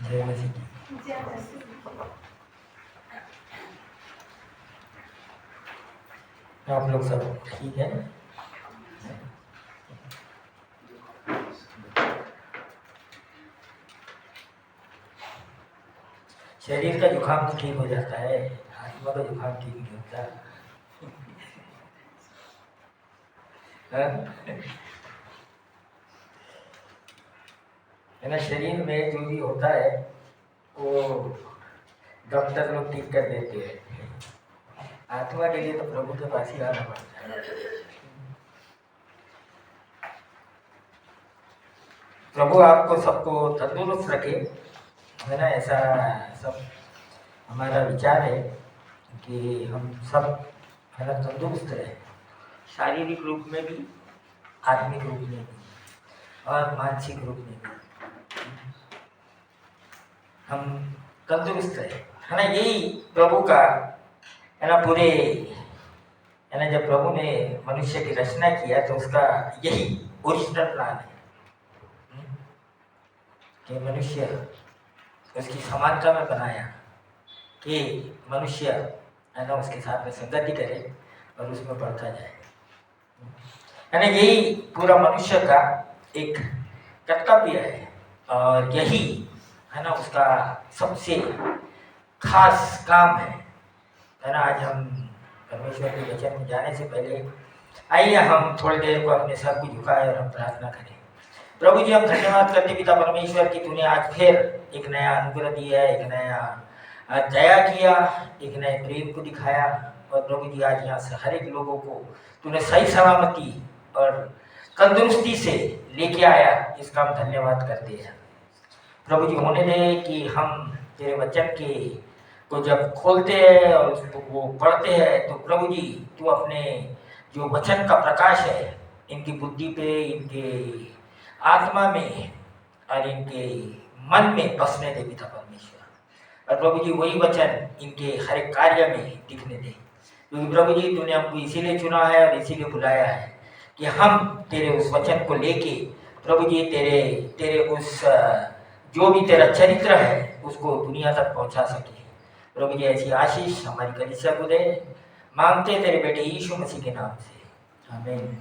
जय मसीह की। आप लोग सब ठीक है? शरीर का जुकाम तो ठीक हो जाता है, आत्मा का जुकाम ठीक नहीं होता। है ना, शरीर में जो भी होता है वो डॉक्टर लोग ठीक कर देते हैं। आत्मा के लिए तो प्रभु के पास ही आना पड़ता है। प्रभु आपको सबको तंदुरुस्त रखे, है ना। ऐसा सब हमारा विचार है कि हम सब, है ना, तंदुरुस्त रहे, शारीरिक रूप में भी, आत्मिक रूप में भी और मानसिक रूप में भी हम तंदुरुस्त रहे, है ना। यही प्रभु का, है ना, पूरे, है ना, जब प्रभु ने मनुष्य की रचना किया तो उसका यही ओरिजिनल प्लान है कि मनुष्य उसकी समानता में बनाया, कि मनुष्य, है ना, उसके साथ में संगति करे और उसमें बढ़ता जाए, है ना। यही पूरा मनुष्य का एक कर्तव्य है और यही, है ना, उसका सबसे खास काम है ना। आज हम परमेश्वर के वचन में जाने से पहले आइए हम थोड़ी देर को अपने सर को झुकाए और हम प्रार्थना करें। प्रभु जी, हम धन्यवाद करते पिता परमेश्वर की तूने आज फिर एक नया अनुग्रह दिया, एक नया दया किया, एक नए प्रेम को दिखाया। और प्रभु जी, आज यहाँ से हर एक लोगों को तूने सही सलामती और तंदुरुस्ती से लेके आया, इसका हम धन्यवाद करते हैं। प्रभु जी, होने दे कि हम तेरे वचन के को जब खोलते हैं और उसको वो पढ़ते हैं तो प्रभु जी तू अपने जो वचन का प्रकाश है इनकी बुद्धि पे, इनके आत्मा में और इनके मन में बसने दे पिता परमेश्वर। और प्रभु जी वही वचन इनके हर एक कार्य में दिखने दे, क्योंकि प्रभु जी तूने हमको इसीलिए चुना है और इसीलिए बुलाया है कि हम तेरे उस वचन को लेके प्रभु जी तेरे उस जो भी तेरा चरित्र है उसको दुनिया तक पहुंचा सके। प्रभु जी ऐसी आशीष हमारी कलीसिया को दे, मांगते तेरे बेटे यीशु मसीह के नाम से, आमीन।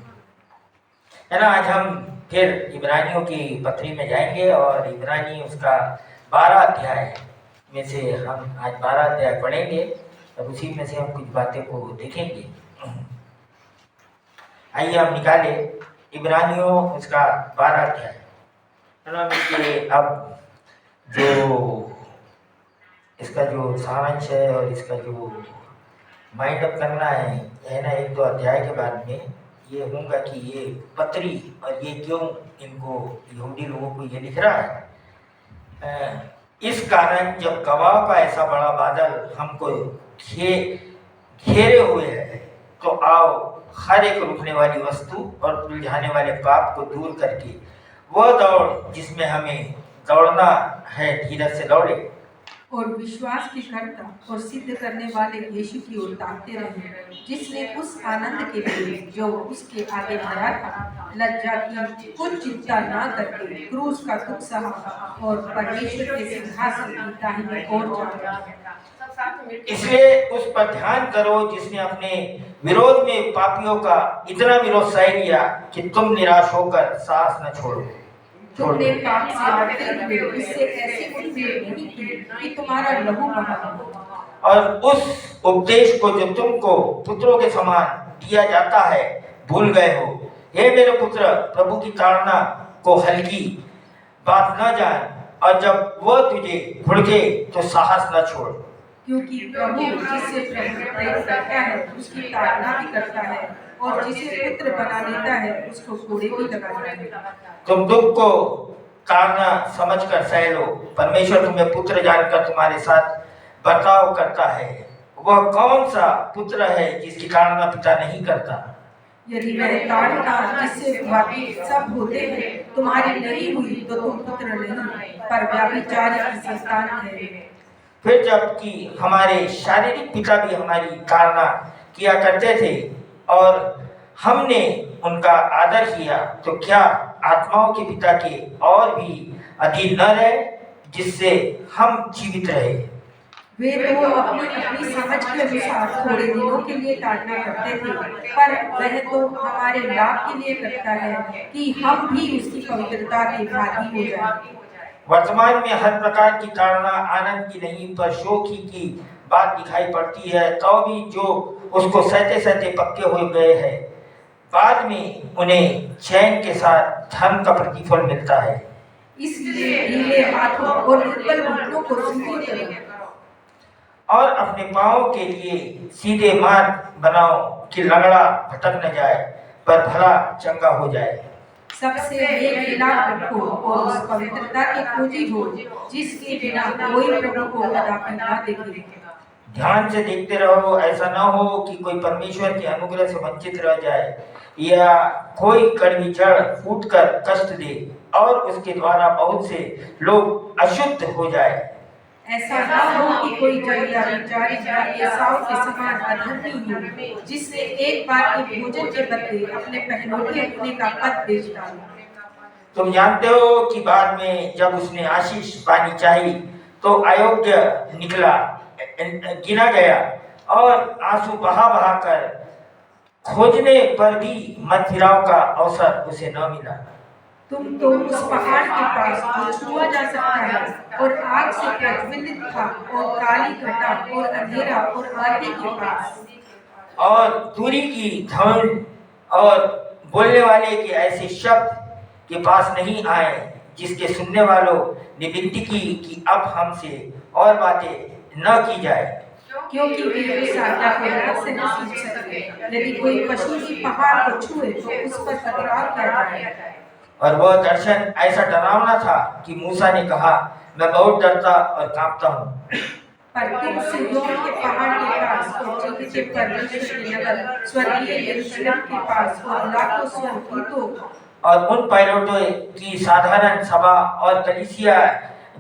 है ना, आज हम फिर इब्रानियों की पत्री में जाएंगे और इब्रानी उसका 12 अध्याय में से हम आज 12 अध्याय पढ़ेंगे और उसी में से हम कुछ बातें को देखेंगे। आइए हम निकाले इब्रानियों उसका 12 अध्याय, है ना। अब जो इसका जो सारांश है और इसका जो माइंड अप करना है ना, एक दो अध्याय के बाद में ये होगा कि ये पत्री और ये क्यों इनको यहूदी लोगों को ये लिख रहा है। इस कारण जब गवाह का ऐसा बड़ा बादल हमको घेरे हुए है तो आओ हर एक रुकने वाली वस्तु और उलझाने वाले पाप को दूर करके वह दौड़ जिसमें हमें दौड़ना है धीरज से दौड़े और विश्वास के कर्ता और सिद्ध करने वाले यीशु की ओर ताकते रहे, जिसने उस आनंद के लिए जो उसके आगे बढ़ा था लज्जा की कुछ चिंता ना करके क्रूस का दुख सहा और परमेश्वर के सिंहासन की दाहिनी ओर जाया। इसलिए उस पर ध्यान करो जिसने अपने विरोध में पापियों का इतना विरोध सह लिया कि तुम निराश होकर साहस न छोड़ो। तुमने पाप से लड़ते हुए इससे ऐसी मुठभेड़ नहीं की कि तुम्हारा लहू बहा। और उस उपदेश को जो तुमको पुत्रों के समान दिया जाता है भूल गए हो। हे मेरे पुत्र, प्रभु की ताड़ना को हल्की बात न जान, और जब वह तुझे भुड़के तो साहस न छोड़, क्योंकि प्रभु जिससे प्रेम करता है उसकी ताड़ना भी करता है और जिसे पुत्र बना लेता है उसको कोड़े भी लगाता है। तुम दुख को ताड़ना समझकर सह लो, परमेश्वर तुम्हें पुत्र जानकर तुम्हारे साथ बर्ताव करता है। वह कौन सा पुत्र है जिसकी ताड़ना पिता नहीं करता? यदि वह ताड़ना जिससे बाकी सब होते हैं तुम्हारी नहीं हुई तो तुम पुत्र नहीं पर व्यभिचारी की संतान है। फिर जबकि हमारे शारीरिक पिता भी हमारी ताड़ना किया करते थे और हमने उनका आदर किया, तो क्या आत्माओं के पिता के और भी अधीन न रहे? जिससे हम जीवित रहे। वे तो अपनी अपनी समझ के अनुसार थोड़े दिनों के लिए ताड़ना करते थे, पर वह तो हमारे लाभ के लिए करता है कि हम भी उसकी पवित्रता के भागी हो जाएं। वर्तमान में हर प्रकार की ताड़ना आनंद की नहीं पर शोक ही की बात दिखाई पड़ती है, तो भी जो उसको सहते सहते पक्के हो गए हैं, बाद में उन्हें चैन के साथ धर्म का प्रतिफल मिलता है। इसलिए ढीले हाथों और निर्बल घुटनों को सीधे करो और अपने पाँव के लिए सीधे मार्ग बनाओ कि लंगड़ा भटक न जाए पर भला चंगा हो जाए। सबसे मेल मिलाप रखो और उस पवित्रता की खोजी हो जिसके बिना कोई प्रभु को कदापि ना देखे। ध्यान से देखते रहो, ऐसा ना हो कि कोई परमेश्वर के अनुग्रह से वंचित रह जाए या कोई कड़वी जड़ फूटकर कष्ट दे और उसके द्वारा बहुत से लोग अशुद्ध हो जाए। ऐसा ना हो कि कोई जड़िया बेचारी एसाव के समान अधर्मी हो, जिसने एक बार के भोजन के बदले अपने पहलौठे अपने का पद बेच डाला। तुम जानते हो कि बाद में जब उसने आशीष पानी चाहिए तो अयोग्य निकला, गिना गया और आंसू बहा बहा कर खोजने पर भी मनफिराव का अवसर उसे न मिला। तुम तो उस पहाड़ के पास जो छुआ जा सकता है और आग से प्रज्वलित था और काली घटा और अंधेरा और आगे के पास और दूरी की धुन और बोलने वाले के ऐसे शब्द के पास नहीं आए जिसके सुनने वालों ने विनती की कि अब हमसे और बातें न की जाए, क्योंकि वे उस आज्ञा को रस से न सीख सकते। यदि कोई पशु भी पहाड़ को छुए तो उस पर पथराव किया जाए। और वह दर्शन ऐसा डरावना था कि मूसा ने कहा, मैं बहुत डरता और कांपता हूँ। पर तुम सिय्योन के पहाड़ के पास और जीवित के परमेश्वर के नगर स्वर्गीय यरूशलेम के पास और लाखों स्वगीतों और उन पायलटों की साधारण सभा और कलीसिया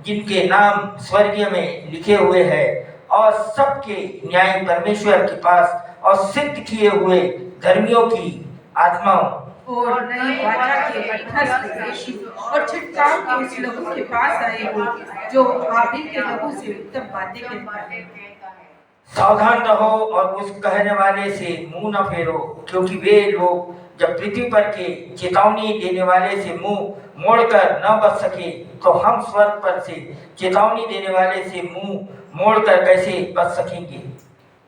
जिनके नाम स्वर्गीय में लिखे हुए हैं और सबके न्याय परमेश्वर के पास और सिद्ध किए हुए धर्मियों की आत्माओं और नई वाचा के मध्यस्थ यीशु और छिड़काव के उस लहू के पास आए हो जो हाबिल के लहू से उत्तम बातें कहता है। सावधान रहो और उस कहने वाले से मुंह न फेरो, क्योंकि वे लोग जब पृथ्वी पर के चेतावनी देने वाले से मुंह मोड़कर न बच सके तो हम स्वर्ग पर से चेतावनी देने वाले से मुंह मोड़कर कैसे बच सकेंगे।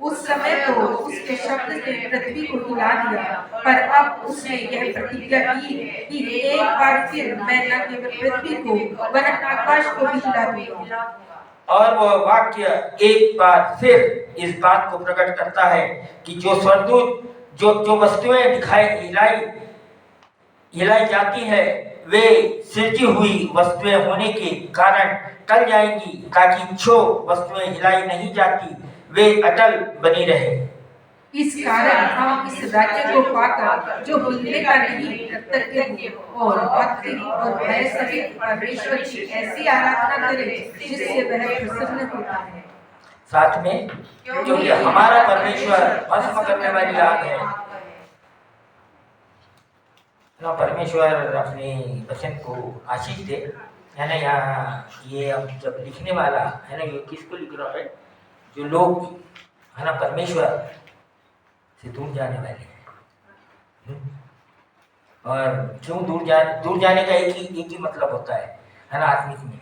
उस समय तो उसके शब्द ने पृथ्वी को हिला दिया, पर अब उसने यह प्रतिज्ञा की कि एक बार फिर मैं न केवल पृथ्वी को वरन आकाश को भी हिला दूंगा। और वह वाक्य एक बार फिर इस बात को प्रकट करता है कि जो स्वर्गदूत जो वस्तुएं हिलाई जाती है वे सृजी हुई वस्तुएं होने के कारण टल जाएंगी, ताकि जो वस्तुएं हिलाई नहीं जाती वे अटल बनी रहे। इस कारण हम इस राज्य को पाकर जो हिलने का नहीं कृतज्ञ और भक्ति और भय सहित परमेश्वर की ऐसी आराधना करें जिससे वह प्रसन्न होता है। साथ में क्योंकि हमारा परमेश्वर भस्म करने वाली आग है ना। परमेश्वर अपने वचन को आशीष दे, है ना। यहाँ ये अब जब लिखने वाला है ना, ये किसको लिख रहा है? जो लोग है ना परमेश्वर से दूर जाने वाले हैं। और क्यों दूर जाने का एक ही मतलब होता है ना आत्मिक में,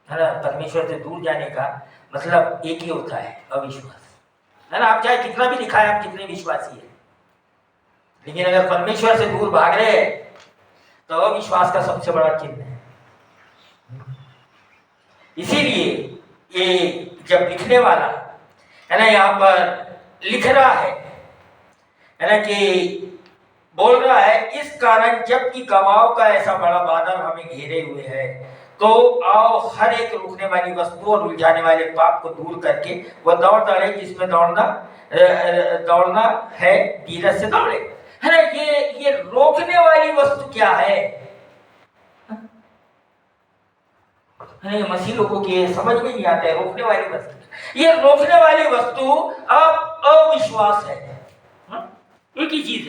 है ना। परमेश्वर से दूर जाने का मतलब एक ही होता है, अविश्वास, है ना। आप चाहे कितना भी दिखाए आप कितने विश्वासी है, लेकिन अगर परमेश्वर से दूर भाग रहे तो अविश्वास का सबसे बड़ा चिन्ह है। इसीलिए ये जब लिखने वाला है ना यहाँ पर लिख रहा है ना, कि बोल रहा है, इस कारण जबकि गवाहों का ऐसा बड़ा बादल हमें घेरे हुए है तो आओ हर एक रुकने वाली वस्तु और उलझाने वाले पाप को दूर करके वह दौड़ दौड़े जिसमें दौड़ना है, धीरज से दौड़े, है ना। ये रोकने वाली वस्तु क्या है? मसीह लोगों के समझ में नहीं आता है रोकने वाली वस्तु। ये रोकने वाली वस्तु अब अविश्वास है, एक ही चीज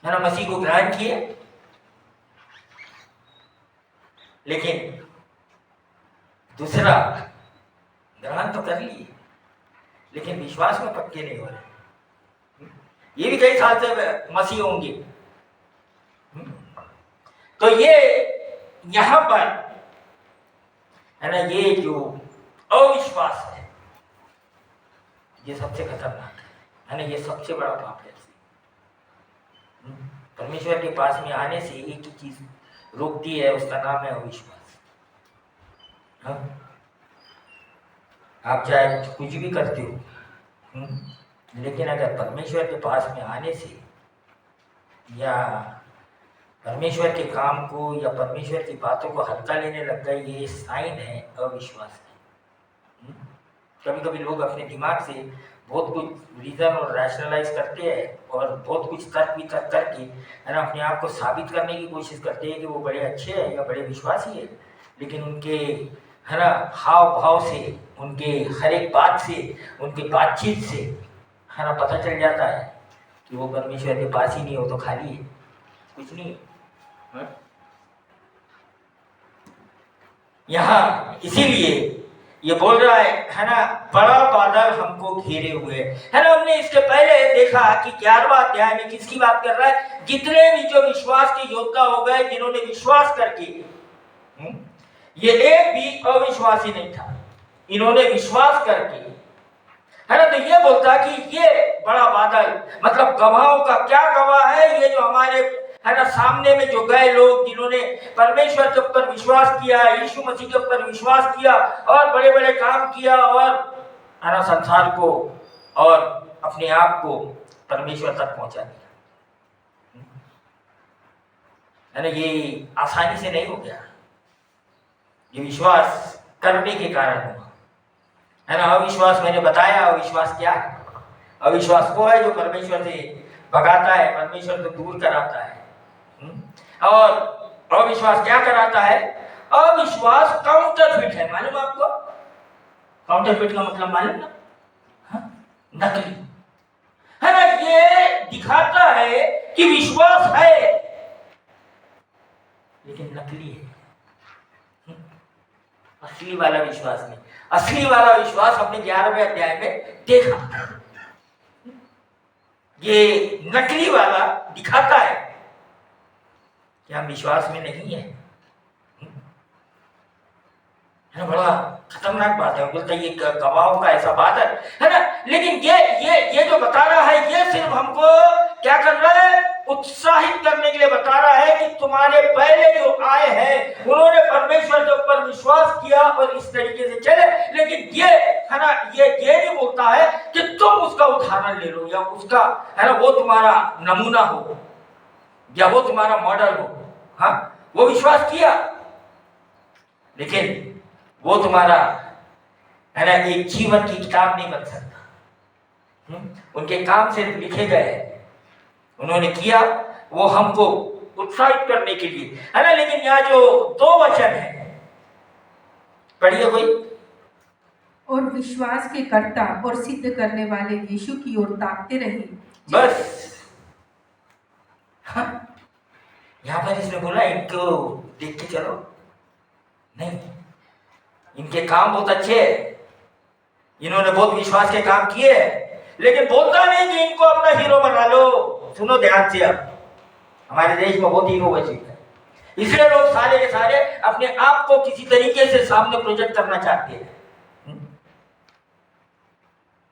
है ना। मसीह को ग्रहण किए, लेकिन दूसरा, ग्रहण तो कर लिए लेकिन विश्वास में पक्के नहीं हो रहे। ये भी कई साल से मसीह होंगे। तो ये यहां पर है ना, ये जो अविश्वास है ये सबसे खतरनाक है ना, ये सबसे बड़ा पाप है। परमेश्वर के पास में आने से एक ही चीज रोकती है, उसका नाम है अविश्वास। हाँ? आप चाहे कुछ भी करते हो, लेकिन अगर परमेश्वर के पास में आने से या परमेश्वर के काम को या परमेश्वर की बातों को हल्का लेने लग गए, ये साइन है अविश्वास है। कभी कभी लोग अपने दिमाग से बहुत कुछ रीजन और रैशनलाइज करते हैं और बहुत कुछ तर्क वितर्क करके है ना अपने आप को साबित करने की कोशिश करते हैं कि वो बड़े अच्छे हैं या बड़े विश्वासी है, लेकिन उनके है ना हाव भाव से, उनके हर एक बात से, उनकी बातचीत से है ना पता चल जाता है कि वो परमेश्वर के पास ही नहीं हो, तो खाली है, कुछ नहीं है। यहाँ इसीलिए ये बोल रहा है ना, बड़ा बादल हमको घेरे हुए है ना। हमने इसके पहले देखा कि 11वां अध्याय में किसकी बात कर रहा है, जितने भी जो विश्वास के योद्धा हो गए, जिन्होंने विश्वास करके, ये एक भी अविश्वासी नहीं था, इन्होंने विश्वास करके है ना। तो ये बोलता कि ये बड़ा बादल मतलब गवाहों का क्या गवाह है, ये जो हमारे है ना सामने में जो गए लोग, जिन्होंने परमेश्वर के ऊपर विश्वास किया, यीशु मसीह के ऊपर विश्वास किया और बड़े बड़े काम किया और है ना संसार को और अपने आप को परमेश्वर तक पहुंचा दिया, है ना। ये आसानी से नहीं हो गया, ये विश्वास करने के कारण हुआ, है ना। अविश्वास मैंने बताया, अविश्वास क्या है? अविश्वास वो है जो परमेश्वर से भगाता है, परमेश्वर से दूर कराता है। और अविश्वास क्या कराता है? अविश्वास काउंटरफिट है, मालूम आपको? काउंटरफिट का मतलब मालूम ना? नकली है ना। ये दिखाता है कि विश्वास है लेकिन नकली है, असली वाला विश्वास नहीं। असली वाला विश्वास हमने 11वें अध्याय में देखा, ये नकली वाला दिखाता है कि हम विश्वास में नहीं है। बड़ा खतरनाक बात है। बोलता है ये गवाहों का ऐसा बादल है ना, लेकिन ये जो बता रहा है, ये सिर्फ हमको क्या कर रहा है, उत्साहित करने के लिए बता रहा है कि तुम्हारे पहले जो आए हैं उन्होंने परमेश्वर के ऊपर विश्वास किया और इस तरीके से चले। लेकिन ये है ना, ये नहीं बोलता है कि तुम उसका उदाहरण ले लो या उसका है ना वो तुम्हारा नमूना हो या वो तुम्हारा मॉडल हो। हाँ, वो विश्वास किया लेकिन वो तुम्हारा है ना एक जीवन की किताब नहीं बन सकता। उनके काम सिर्फ लिखे गए, उन्होंने किया वो हमको उत्साहित करने के लिए है ना। लेकिन यहाँ जो 2 वचन है, पढ़िए कोई। और विश्वास के कर्ता और सिद्ध करने वाले यीशु की ओर ताकते रहे। बस हाँ, यहाँ पर इसने बोला इनको देख के चलो नहीं, इनके काम बहुत अच्छे हैं, इन्होंने बहुत विश्वास के काम किए, लेकिन बोलता नहीं कि इनको अपना हीरो बना लो। सुनो ध्यान से, अब हमारे देश में बहुत हीरो वर्शिप है, इसलिए लोग सारे के सारे अपने आप को किसी तरीके से सामने प्रोजेक्ट करना चाहते हैं।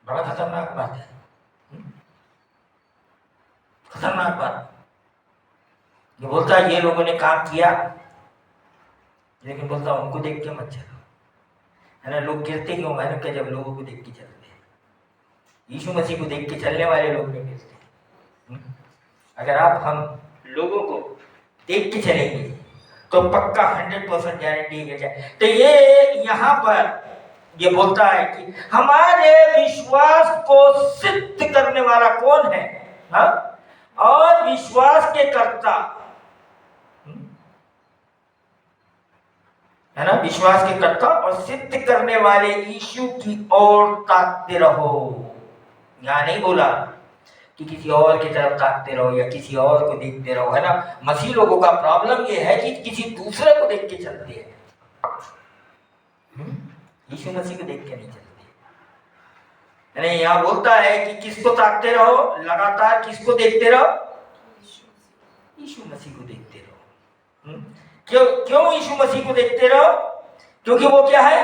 बड़ा खतरनाक बात है, खतरनाक बात। ये बोलता है ये लोगों ने काम किया, लेकिन बोलता उनको देख के मत चलो, है ना। लोग गिरते क्यों? मैंने कहा जब लोगों को देख के चलते हैं, यीशु मसीह को देख के चलने वाले लोग नहीं गिरते। अगर आप हम लोगों को देख के चलेंगे तो पक्का 100% गारंटी गिर जाए। तो ये यहाँ पर ये बोलता है कि हमारे विश्वास को सिद्ध करने वाला कौन है? हाँ? और विश्वास के कर्ता है ना, विश्वास के कर्ता और सिद्ध करने वाले यीशु की ओर ताकते रहो। यहाँ नहीं बोला कि किसी और की तरफ ताकते रहो या किसी और को देखते रहो, है ना। मसीह लोगों का प्रॉब्लम ये है कि किसी दूसरे को देख के चलते हैं, यीशु मसीह को देख के नहीं चलते। यानी यहाँ बोलता है कि किसको ताकते रहो, लगातार किसको देखते रहो, यीशु मसीह को देखते रहो। क्यों क्यों यीशु मसीह को देखते रहो? क्योंकि वो क्या है?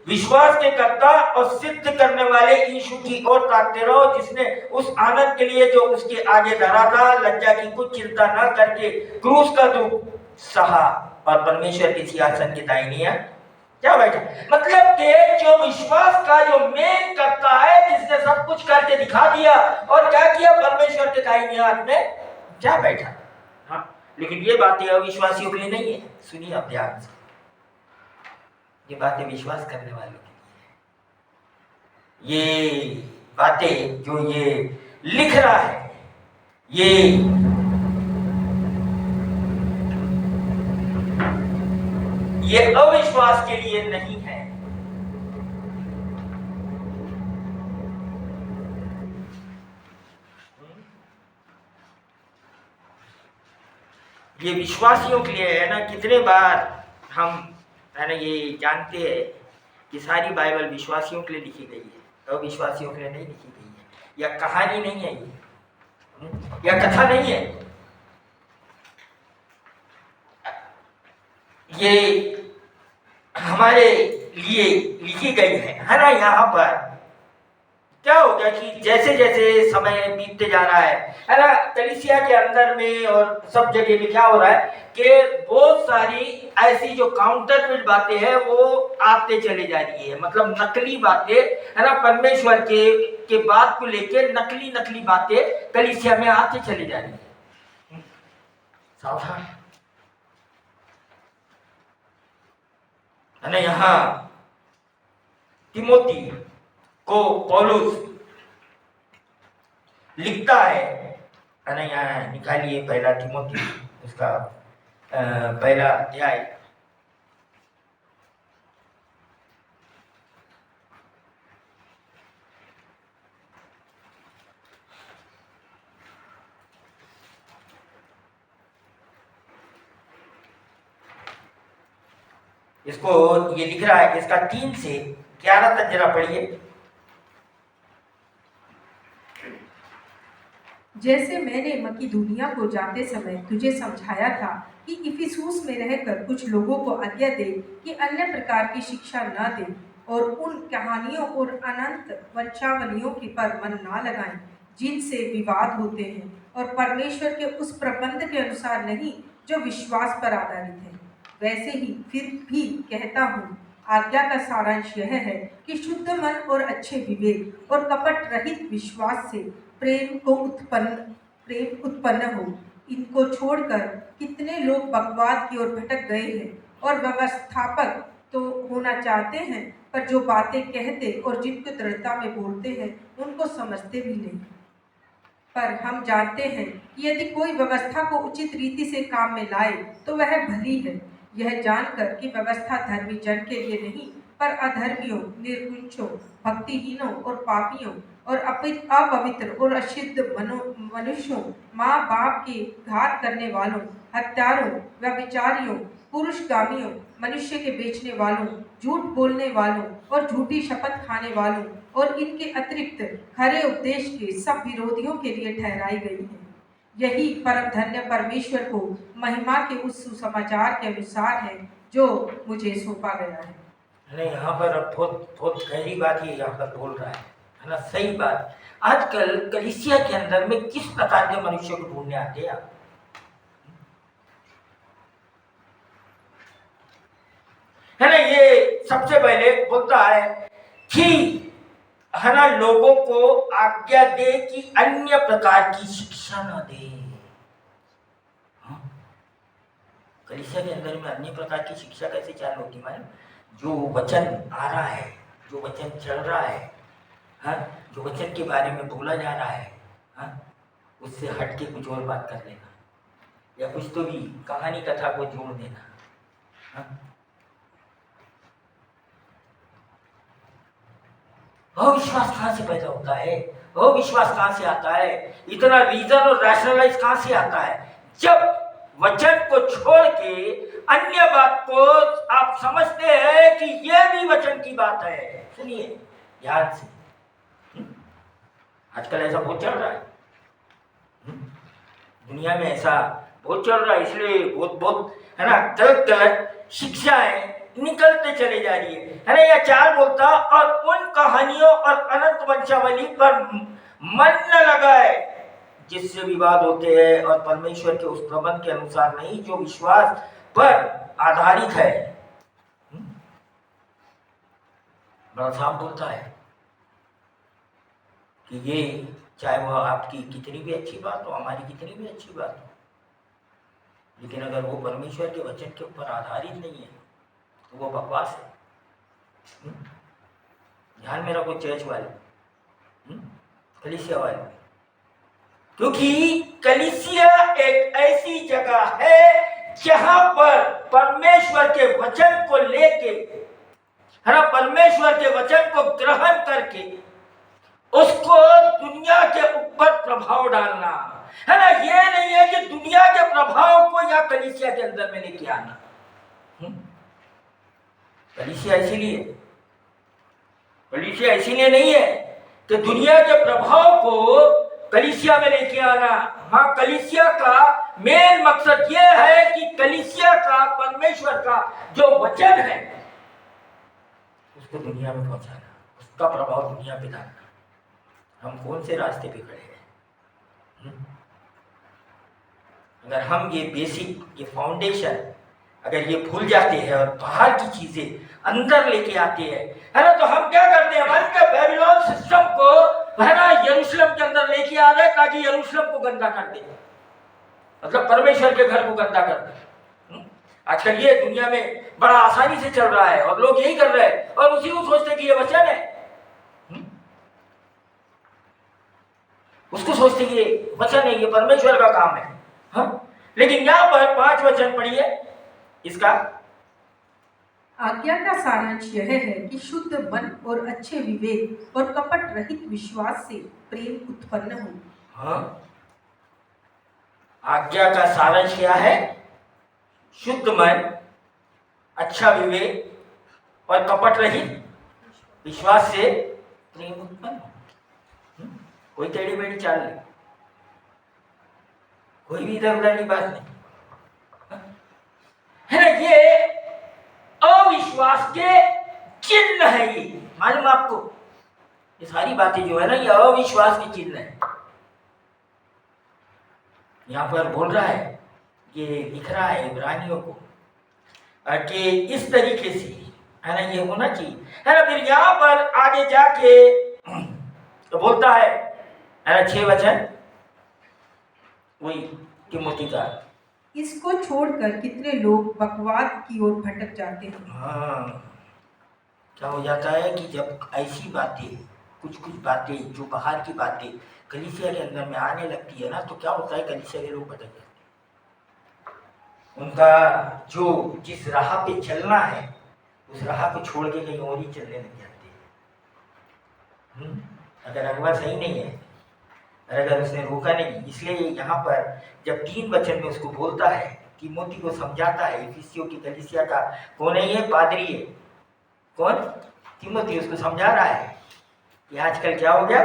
विश्वास के कर्ता और सिद्ध करने वाले यीशु की ओर ताकते रहो, जिसने उस आनंद के लिए जो उसके आगे धरा था, लज्जा की कुछ चिंता न करके क्रूस का दुख सहा और परमेश्वर के सिंहासन के दाहिनी ओर क्या बैठा। मतलब कि जो विश्वास का जो मेन करता है, जिसने सब कुछ करके दिखा दिया और क्या किया, परमेश्वर के दाहिनी ओर में क्या बैठा। हाँ, लेकिन ये बातें अविश्वासियों के लिए नहीं है। सुनिए आप ध्यान से, ये बातें विश्वास करने वालों के लिए। ये बातें जो ये लिख रहा है, ये अविश्वास के लिए नहीं है। ये विश्वासियों के लिए है ना। कितने बार हम है ना ये जानते हैं कि सारी बाइबल विश्वासियों के लिए लिखी गई है, अविश्वासियों के लिए नहीं लिखी गई है। यह कहानी नहीं है, यह कथा नहीं है, ये हमारे लिए लिखी गई है ना। यहाँ पर क्या हो गया कि जैसे जैसे समय बीतते जा रहा है ना, कलीसिया के अंदर में और सब जगह में क्या हो रहा है कि बहुत सारी ऐसी जो काउंटरफिट बातें हैं वो आते चले जा रही है। मतलब नकली बातें है ना, परमेश्वर के बात को लेके नकली बातें कलीसिया में आते चले जा रही है। सावधान है ना। यहाँ तिमोथी को पौलुस लिखता है ना। यहाँ निकालिए पहला तिमोथी, उसका पहला अध्याय। इसको ये लिख रहा है, इसका 3 से 11 तक जरा पढ़िए। जैसे मैंने मकीदुनिया को जाते समय तुझे समझाया था कि इफिसुस में रहकर कुछ लोगों को आज्ञा दे कि अन्य प्रकार की शिक्षा न दे और उन कहानियों और अनंत वंशावलियों के पर मन न लगाएं जिनसे विवाद होते हैं और परमेश्वर के उस प्रबंध के अनुसार नहीं जो विश्वास पर आधारित है। वैसे ही फिर भी कहता हूँ, आज्ञा का सारांश यह है कि शुद्ध मन और अच्छे विवेक और कपट रहित विश्वास से प्रेम उत्पन्न हो। इनको छोड़कर कितने लोग बकवाद की ओर भटक गए हैं और व्यवस्थापक तो होना चाहते हैं, पर जो बातें कहते और जिनको दृढ़ता में बोलते हैं उनको समझते भी नहीं। पर हम जानते हैं कि यदि कोई व्यवस्था को उचित रीति से काम में लाए तो वह भली है, यह जानकर कि व्यवस्था धर्मी जन के लिए नहीं पर अधर्मियों, निर्कुंचों, भक्तिहीनों और पापियों और अपवित्र और अशुद्ध मनुष्यों, माँ बाप के घात करने वालों, हत्यारों, व्यभिचारियों, पुरुषगामियों, मनुष्य के बेचने वालों, झूठ बोलने वालों और झूठी शपथ खाने वालों और इनके अतिरिक्त खरे उपदेश के सब विरोधियों के लिए ठहराई गई है। यही परम धन्य परमेश्वर को महिमा के उस सुसमाचार के अनुसार है जो मुझे सौंपा गया है। नहीं, यहाँ पर बहुत गहरी बात ये यहाँ पर बोल रहा है ना। सही बात। आजकल कलीसिया के अंदर में किस प्रकार के मनुष्य को ढूंढने आते हैं आप? है ना। ये सबसे पहले बोलता है कि है ना, लोगों को आज्ञा दे कि अन्य प्रकार की शिक्षा न दे। कलीसिया के अंदर में अन्य प्रकार की शिक्षा कैसे चालू होती है? जो वचन आ रहा है, जो वचन चल रहा है, हाँ, जो वचन के बारे में बोला जा रहा है, हाँ, उससे हट के कुछ और बात कर लेना या कुछ तो भी कहानी कथा को जोड़ देना। हाँ? अविश्वास कहाँ से पैदा होता है? अविश्वास कहाँ से आता है? इतना रीजन और रैशनलाइज कहाँ से आता है? जब वचन को छोड़ के अन्य बात को आप समझते हैं कि यह भी वचन की बात है। सुनिए ध्यान से। आजकल ऐसा बहुत चल रहा है, दुनिया में ऐसा बहुत चल रहा है, इसलिए बहुत बहुत है ना गलत गलत शिक्षाएं निकलते चले जा रही है ना। यह चार बोलता और उन कहानियों और अनंत वंशावली पर मन न लगाए जिससे विवाद होते हैं और परमेश्वर के उस प्रबंध के अनुसार नहीं जो विश्वास पर आधारित है। बड़ा साफ बोलता है कि ये चाहे वह आपकी कितनी भी अच्छी बात हो, हमारी कितनी भी अच्छी बात हो, लेकिन अगर वो परमेश्वर के वचन के ऊपर आधारित नहीं है तो वो बकवास है। ध्यान में रखो चर्च वाले, कलीसिया वाले, क्योंकि कलीसिया एक ऐसी जगह है जहां पर परमेश्वर के वचन को लेके है ना, परमेश्वर के वचन को ग्रहण करके उसको दुनिया के ऊपर प्रभाव डालना है ना। ये नहीं है कि दुनिया के प्रभाव को या कलीसिया के अंदर में लेके आना। कलीसिया इसीलिए नहीं है कि दुनिया के प्रभाव को कलीसिया में लेके आना। हाँ, कलीसिया का मेन मकसद यह है कि कलीसिया का परमेश्वर का जो वचन है उसको दुनिया में पहुंचाना, उसका प्रभाव दुनिया पे डालना। हम कौन से रास्ते पे खड़े हैं? अगर हम ये बेसिक, ये फाउंडेशन अगर ये भूल जाते हैं और बाहर की चीजें अंदर लेके आते हैं है ना, तो हम क्या करते हैं, हम क्या बेबीलोन सिस्टम को है ना यरूशलेम के अंदर लेके आ रहे ताकि यरूशलेम को गंदा कर दे, मतलब परमेश्वर के घर को गंदा कर दे। आजकल ये दुनिया में बड़ा आसानी से चल रहा है और लोग यही कर रहे हैं और उसी को सोचते कि ये वचन है, उसको सोचते कि ये वचन है, ये परमेश्वर का काम है। हाँ, लेकिन यहाँ पर 5 वचन पढ़िए इसका। आज्ञा का सारांश यह है कि शुद्ध मन और अच्छे विवेक और कपट रहित विश्वास से प्रेम उत्पन्न हो। हाँ, आज्ञा का सारांश क्या है? शुद्ध मन, अच्छा विवेक और कपट रहित विश्वास से प्रेम उत्पन्न हो। कोई टेढ़ी मेढ़ी चाल नहीं, कोई भी इधर उधर की बात नहीं है ना। ये अविश्वास के चिन्ह है, ये मालूम आपको, ये सारी बातें जो है ना ये अविश्वास के चिन्ह है। यहां पर बोल रहा है, ये लिख रहा है इब्रानियों को कि इस तरीके से है ना ये होना चाहिए है ना। फिर यहां पर आगे जाके तो बोलता है 6 वचन वही तिमोथी का, इसको छोड़कर कितने लोग बकवाद की ओर भटक जाते हैं। हाँ, क्या हो जाता है कि जब ऐसी बातें, कुछ बातें जो बाहर की बातें कलीसिया के अंदर में आने लगती है ना, तो क्या होता है, कलीसिया के लोग भटक जाते हैं। उनका जो जिस राह पे चलना है उस राह को छोड़ के कहीं और ही चलने लग जाते हैं। अगर अगवा सही नहीं है, अगर उसने रोका नहीं, इसलिए यहाँ पर जब 3 वचन में उसको बोलता है, तिमोथी को समझाता है, इफिसियों की कलीसिया का कौन है, ये पादरी है, कौन, तिमोथी, उसको समझा रहा है कि आजकल क्या हो गया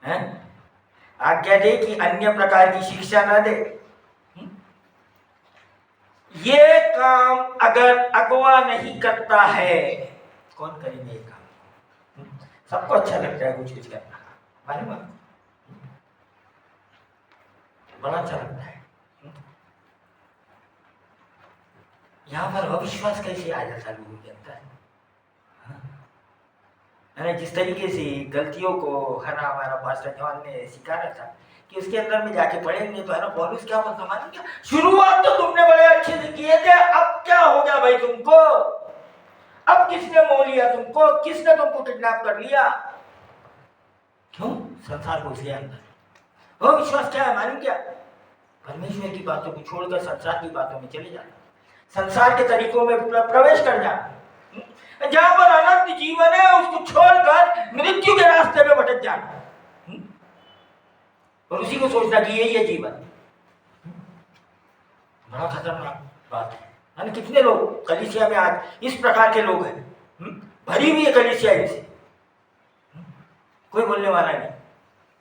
है, आज्ञा दे कि अन्य प्रकार की शिक्षा ना दे। ये काम अगर अगवा नहीं करता है, कौन करेंगे ये काम? सबको अच्छा लगता है कुछ करना, मालूम है, बड़ा अच्छा लगता है। यहाँ पर अविश्वास कैसे आ जाता है लोगों के अंदर, है ना। जिस तरीके से गलतियों को है ना हमारा पास्टर जॉन ने सिखाया था कि उसके अंदर में जाके पढ़ेंगे तो है ना, पौलुस क्या बोलता, मालूम क्या, शुरुआत तो तुमने बड़े अच्छे से किए थे, अब क्या हो गया भाई तुमको, अब किसने मोह लिया तुमको, किसने तुमको किडनैप कर लिया, क्यों? संसार को इसलिए अंदर वो विश्वास क्या है, मालूम क्या, परमेश्वर की बातों को छोड़कर संसार की बातों में चले जाना, संसार के तरीकों में प्रवेश कर जाना। जहां पर अनंत जीवन है उसको छोड़कर मृत्यु के रास्ते में भटक जाना और उसी को सोचना कि यही है जीवन। बड़ा खतरनाक बात है ना। कितने लोग कलीसिया में आज इस प्रकार के लोग हैं, भरी हुई है कलीसिया इनसे, कोई बोलने वाला नहीं,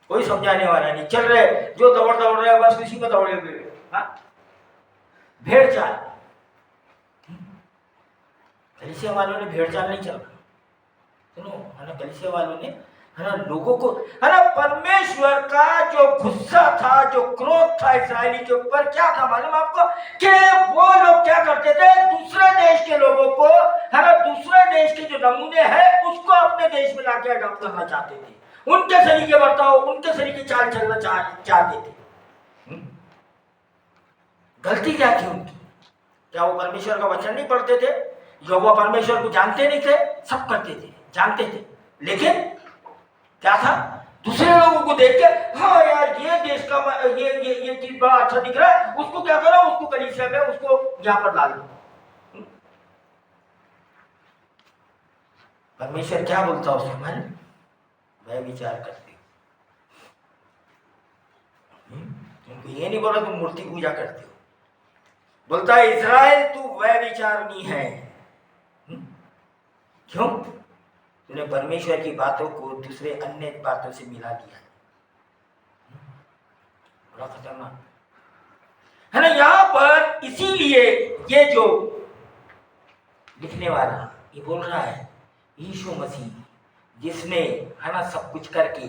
कोई समझाने वाला नहीं, चल रहे जो दौड़ रहे बस उसी में दौड़े हुए, भेड़ चाल। कलीसिया वालों ने भेड़ चाल नहीं चला, सुनो है ना, कलीसिया वालों ने है ना लोगों को है ना, परमेश्वर का जो गुस्सा था, जो क्रोध था इस्राएली के ऊपर, क्या था मालूम आपको, कि वो लोग क्या करते थे, दूसरे देश के लोगों को है ना, दूसरे देश के जो नमूने हैं उसको अपने देश में लाके अडॉप्ट करना चाहते थे, उनके सलीके बर्ताव, उनके सलीके चाल चलना चाहते थे। गलती क्या थी उनकी? क्या वो परमेश्वर का वचन नहीं पढ़ते थे? यहोवा परमेश्वर को जानते नहीं थे? सब करते थे, जानते थे, लेकिन क्या था, दूसरे लोगों को देख के, हाँ यार ये देश का ये चीज बड़ा अच्छा दिख रहा है, उसको क्या करो, उसको कलीसिया में, उसको यहां पर डाल दो। परमेश्वर क्या बोलता उसमें मालूम? मैं विचार करती हूँ, तुमको ये नहीं बोला तुम मूर्ति पूजा करते हो, बोलता है इज़राइल तू वह विचारनी है। क्यों? तूने परमेश्वर की बातों को दूसरे अन्य बातों से मिला दिया है। बड़ा खतरनाक है ना। यहां पर इसीलिए ये जो लिखने वाला ये बोल रहा है, यीशु मसीह जिसने है ना सब कुछ करके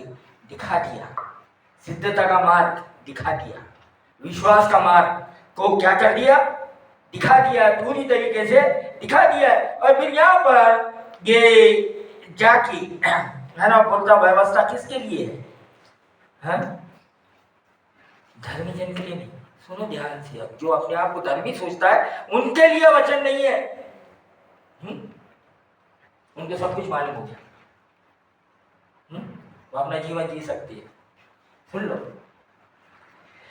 दिखा दिया, सिद्धता का मार्ग दिखा दिया, विश्वास का मार्ग को क्या कर दिया, दिखा दिया, पूरी तरीके से दिखा दिया। और फिर यहाँ पर ये जाकी है ना बोलता व्यवस्था किसके लिए है? धर्मी जन के लिए नहीं। सुनो ध्यान से, अब जो अपने आप को धर्मी सोचता है उनके लिए वचन नहीं है। उनको सब कुछ मालूम हो गया, वो अपना जीवन जी सकती है। सुन लो,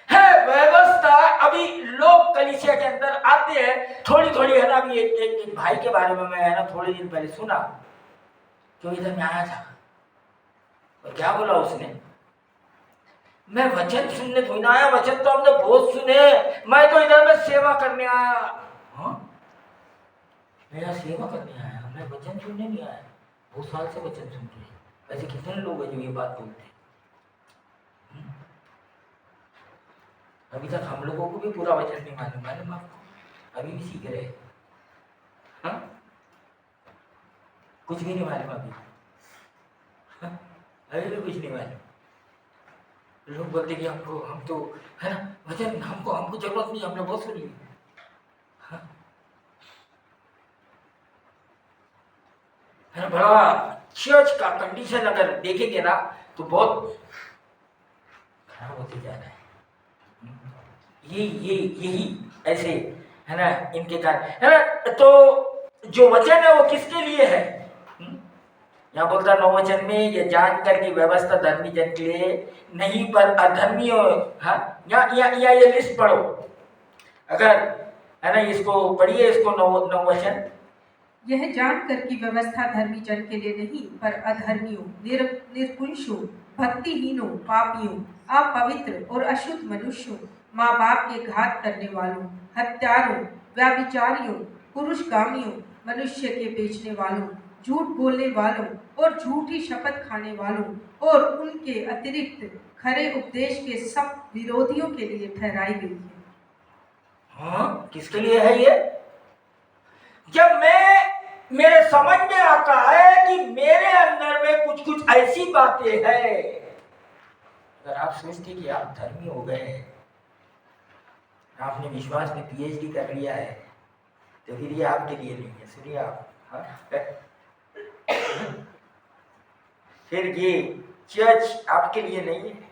है व्यवस्था। अभी लोग कलीसिया के अंदर आते हैं थोड़ी है ना। अभी एक भाई के बारे में मैं है ना थोड़े दिन पहले सुना, जो इधर में आया था, और क्या बोला उसने, मैं वचन सुनने थोड़ी ना आया, वचन तो हमने बहुत सुने, मैं तो इधर में सेवा करने आया। हाँ, मेरा सेवा करने आया, मैं वचन सुनने नहीं आया। बहुत साल से वचन सुन रहे। ऐसे कितने लोग हैं जो ये बात बोलते हैं? अभी तक हम लोगों को भी पूरा वचन नहीं मालूम आपको, अभी भी सीख रहे। हाँ, कुछ भी नहीं मालूम अभी। हाँ? अभी भी कुछ नहीं मालूम। लोग बोलते कि हमको, हम तो है ना वचन, हमको जरूरत नहीं, हमने बहुत सुनी। हाँ? है ना, बड़ा चर्च का कंडीशन अगर देखेंगे ना तो बहुत खराब होते जा रहा है। यही ऐसे है ना इनके कारण है ना। तो जो वचन है वो किसके लिए है? यहाँ बोलता नौ वचन में, ये जानकर की व्यवस्था धर्मी जन के लिए नहीं पर अधर्मियों। हाँ, या ये लिस्ट पढ़ो अगर है ना, इसको पढ़िए, इसको नौ वचन। यह जानकर की व्यवस्था धर्मी जन के लिए नहीं पर अधर्मियों, निर्कुंशों, भक्तिहीनों, पापियों, अपवित्र और अशुद्ध मनुष्यों, माँ बाप के घात करने वालों, हत्यारों, व्याभिचारियों, पुरुषगामियों, मनुष्य के बेचने वालों, झूठ बोलने वालों और झूठी शपथ खाने वालों और उनके अतिरिक्त खरे उपदेश के सब विरोधियों के लिए ठहराई गई है। हाँ, किसके लिए है ये? जब मेरे समझ में आता है कि मेरे अंदर में कुछ ऐसी बातें हैं, अगर आप सोचते कि आप धर्मी हो गए, आपने विश्वास में पीएचडी कर लिया है, तो फिर ये आपके लिए नहीं है। सुनिए आप, हाँ? फिर ये चर्च आपके लिए नहीं है,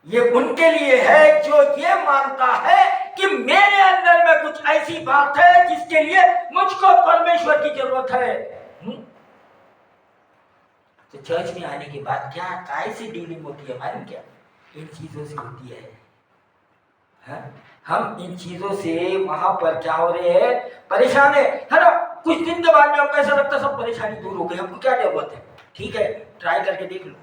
ये उनके लिए है जो ये मानता है कि मेरे अंदर में कुछ ऐसी बात है जिसके लिए मुझको परमेश्वर की जरूरत है। तो चर्च में आने के बाद क्या कैसी डीलिंग होती है मालूम? क्या इन चीजों से होती है। हाँ? हम इन चीजों से वहां पर क्या हो रहे हैं, परेशान है ना। कुछ दिन के बाद में हमको ऐसा लगता है सब परेशानी दूर हो गई, हमको क्या जरूरत है? ठीक है, ट्राई करके देख लो,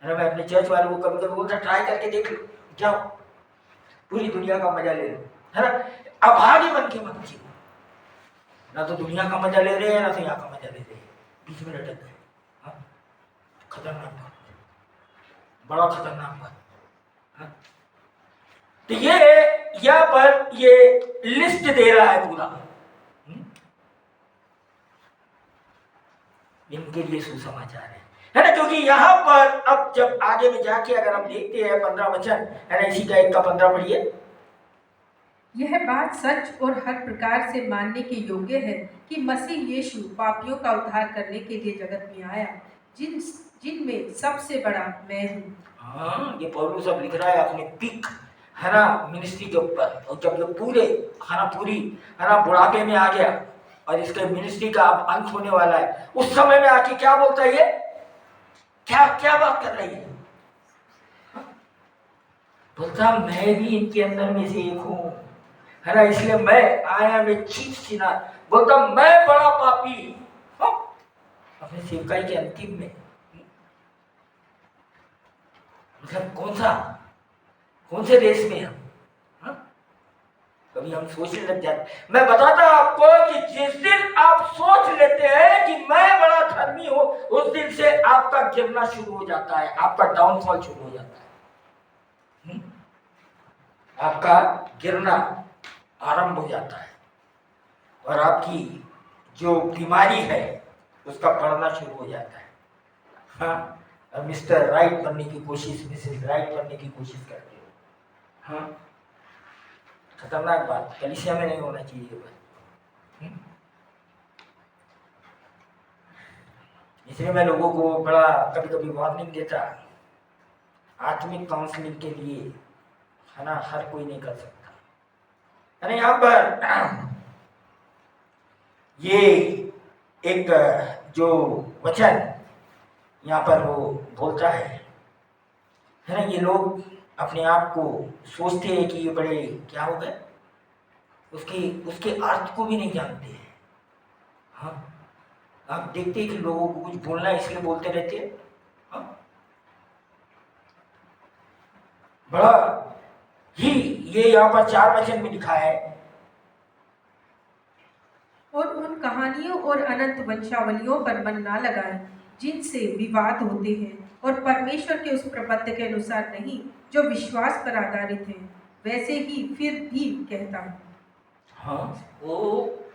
है ना। मैं अपने चर्च वालों को कभी कभी बोलता ट्राई करके देख लो, जाओ पूरी दुनिया का मजा ले लो, है ना। अभागे बन के मत जियो, ना तो दुनिया का मजा ले रहे हैं ना तो यहाँ का मजा ले रहे हैं, बीच में लटक गए। हाँ? खतरनाक बात, बड़ा खतरनाक बात। हाँ? तो ये यहाँ पर ये लिस्ट दे रहा है पूरा। इनके लिए सुसमाचार है ना, क्योंकि यहाँ पर अब जब आगे में जाके अगर हम देखते हैं 15 वचन, है ना, इसी का 1 का 15 पढ़िए। यह बात सच और हर प्रकार से मानने के योग्य है कि मसीह यीशु पापियों का उद्धार करने के लिए जगत में आया, जिनमें सबसे बड़ा मैं हूँ। हाँ, ये पौलुस सब लिख रहा है अपने पीक, है ना, मिनिस्ट्री के ऊपर। और जब ये पूरे, है ना, पूरी, है ना, बुढ़ापे में आ गया और इसके मिनिस्ट्री का अब अंत होने वाला है, उस समय में आके क्या बोलता है, ये क्या क्या बात कर रही है। बोलता मैं भी इनके अंदर में से एक हूं, है ना, इसलिए मैं आया में चीफ सिना। बोलता मैं बड़ा पापी, अपने सेवकाई के अंतिम में। मतलब कौन से देश में हम, कभी हम सोचने लग जाते। मैं बताता आपको कि जिस दिन आप सोच लेते हैं कि मैं बड़ा धर्मी हूं, उस दिन से आपका गिरना शुरू हो जाता है, आपका डाउनफॉल शुरू हो जाता है। आपका गिरना आरंभ हो जाता है और आपकी जो बीमारी है उसका बढ़ना शुरू हो जाता है। हाँ, और मिस्टर राइट बनने की कोशिश, मिसेस राइट बनने की कोशिश करते हो। हाँ, खतरनाक बात, कलीसिया में नहीं होना चाहिए ये बात। इसलिए मैं लोगों को बड़ा कभी कभी वार्निंग देता, आत्मिक काउंसलिंग के लिए, है ना, हर कोई नहीं कर सकता, है ना। यहाँ पर ये एक जो वचन यहाँ पर वो बोलता है ना, ये लोग अपने आप को सोचते हैं कि ये बड़े क्या हो गए, उसके अर्थ को भी नहीं जानते हैं। हाँ, आप देखते हैं कि लोगों को कुछ बोलना है इसलिए बोलते रहते हैं। हाँ? बड़ा ही ये यहाँ पर 4 वचन में लिखा है। और उन कहानियों और अनंत वंशावलियों पर मन ना लगाए जिनसे विवाद होते हैं और परमेश्वर के उस प्रबंध के अनुसार नहीं जो विश्वास पर आधारित है, वैसे ही फिर भी कहता हूँ। हाँ, वो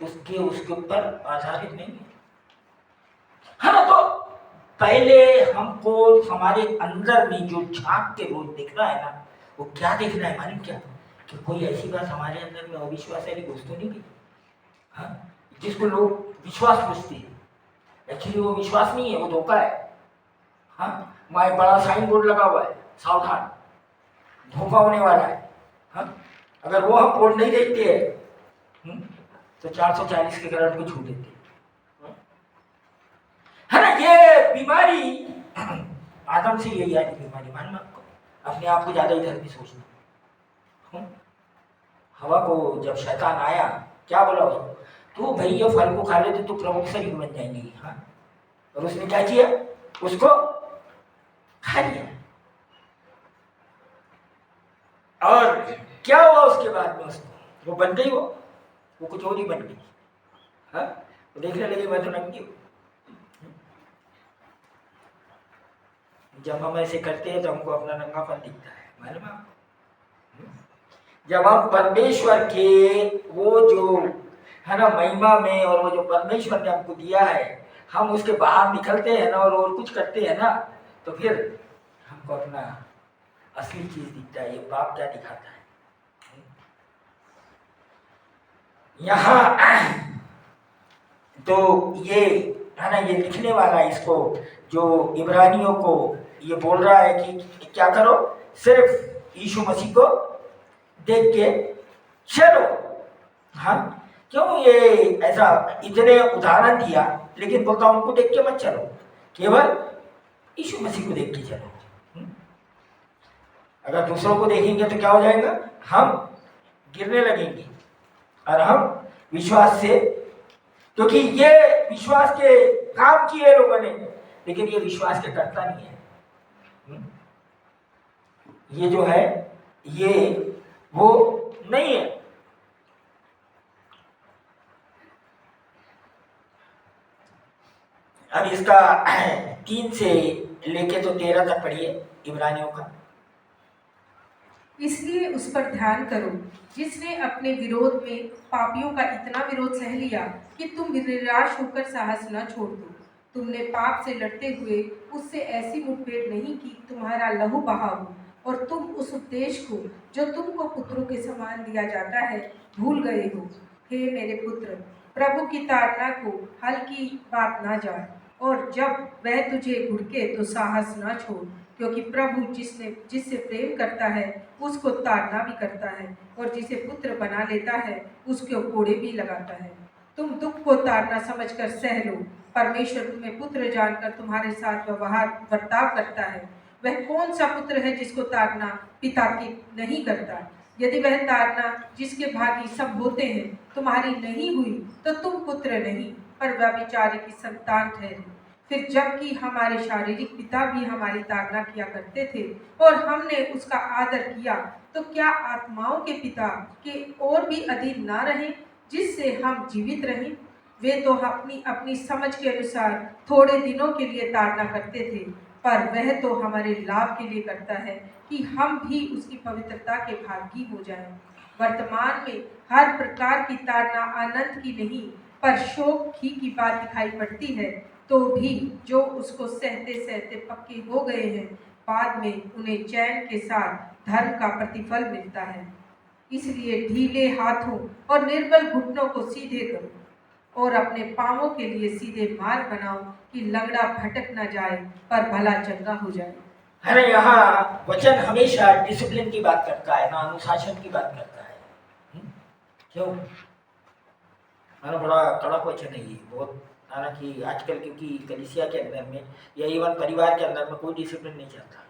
उसके ऊपर आधारित नहीं है। हाँ, तो पहले हमको हमारे अंदर में जो झांक के रोज दिखना है ना, वो क्या दिखना है मालूम क्या, कि कोई ऐसी बात हमारे अंदर में अविश्वास वाली घुस तो नहीं गई। हाँ, जिसको लोग विश्वास पूछते हैं, एक्चुअली वो विश्वास नहीं है, वो धोखा है। हाँ, वहाँ एक बड़ा साइन बोर्ड लगा हुआ है, सावधान, धोखा होने वाला है। हाँ, अगर वो हम बोर्ड नहीं देखते हैं तो 440 के करंट को छू देते हैं, है ना। ये बीमारी आदम से यही आई बीमारी, मालूम आपको, अपने आप को ज्यादा इधर भी सोचना। हवा को जब शैतान आया क्या बोला उसको, तो भाई ये फल को खा लेते तो प्रभु के शरीर बन जाएंगे। हाँ, और उसने क्या किया, उसको खा लिया। और क्या हुआ उसके बाद में, उसको वो बन गई, वो कुछ और ही बन गई। हाँ, वो देखने लगी मैं तो नंगी हूँ। जब हम ऐसे करते हैं तो हमको अपना नंगापन दिखता है, मालूम आपको। जब हम परमेश्वर के वो जो है ना महिमा में, और वो जो परमेश्वर ने हमको दिया है, हम उसके बाहर निकलते हैं ना और कुछ करते हैं ना, तो फिर हमको अपना असली चीज दिखता है। ये पाप क्या दिखाता है। यहाँ तो ये है ना, ये लिखने वाला इसको जो इब्रानियों को ये बोल रहा है कि क्या करो, सिर्फ यीशु मसीह को देख के चलो। हाँ, क्यों ये ऐसा इतने उदाहरण दिया, लेकिन बोलता उनको देख के मत चलो, केवल यीशु मसीह को देख के चलो। अगर दूसरों को देखेंगे तो क्या हो जाएगा, हम गिरने लगेंगे। और हम विश्वास से, क्योंकि ये विश्वास के काम किए लोगों ने, लेकिन ये विश्वास के करता नहीं है। ये जो है, ये वो नहीं है। अब इसका 3 से लेके तो 13 तक पढ़िए इब्रानियों का। इसलिए उस पर ध्यान करो जिसने अपने विरोध में पापियों का इतना विरोध सह लिया कि तुम निराश होकर साहस न छोड़ दो। तुमने पाप से लड़ते हुए उससे ऐसी मुठभेड़ नहीं की तुम्हारा लहू बहा हो, और तुम उस उपदेश को जो तुमको पुत्रों के समान दिया जाता है भूल गए हो। हे मेरे पुत्र, प्रभु की ताड़ना को हल्की बात ना जान, और जब वह तुझे घुड़के तो साहस ना छोड़, क्योंकि प्रभु जिससे प्रेम करता है उसको ताड़ना भी करता है, और जिसे पुत्र बना लेता है उसके कोड़े भी लगाता है। तुम दुख को ताड़ना समझकर सह लो। परमेश्वर तुम्हें पुत्र जानकर तुम्हारे साथ व्यवहार बर्ताव करता है। वह कौन सा पुत्र है जिसको ताड़ना पिता की नहीं करता? यदि वह ताड़ना जिसके भागी सब होते हैं तुम्हारी नहीं हुई तो तुम पुत्र नहीं पर व्यभिचारी की संतान ठहरे। फिर जबकि हमारे शारीरिक पिता भी हमारी ताड़ना किया करते थे और हमने उसका आदर किया, तो क्या आत्माओं के पिता के और भी अधीन ना रहे जिससे हम जीवित रहें? वे तो अपनी अपनी समझ के अनुसार थोड़े दिनों के लिए ताड़ना करते थे, पर वह तो हमारे लाभ के लिए करता है कि हम भी उसकी पवित्रता के भागी हो जाएं। वर्तमान में हर प्रकार की ताड़ना आनंद की नहीं पर शोक ही की बात दिखाई पड़ती है, तो भी जो उसको सहते सहते पक्के हो गए हैं बाद में उन्हें चैन के साथ धर्म का प्रतिफल मिलता है। इसलिए ढीले हाथों और निर्बल घुटनों को सीधे करो और अपने पांवों के लिए सीधे मार्ग बनाओ कि लंगड़ा भटक न जाए पर भला चंगा हो जाए। है ना, यहाँ वचन हमेशा डिसिप्लिन की बात करता है ना, अनुशासन की बात करता है। क्यों? है ना, बड़ा कड़क वचन है ये बहुत। हालांकि आजकल क्योंकि कलीसिया के अंदर में या इवन परिवार के अंदर में कोई डिसिप्लिन नहीं चलता,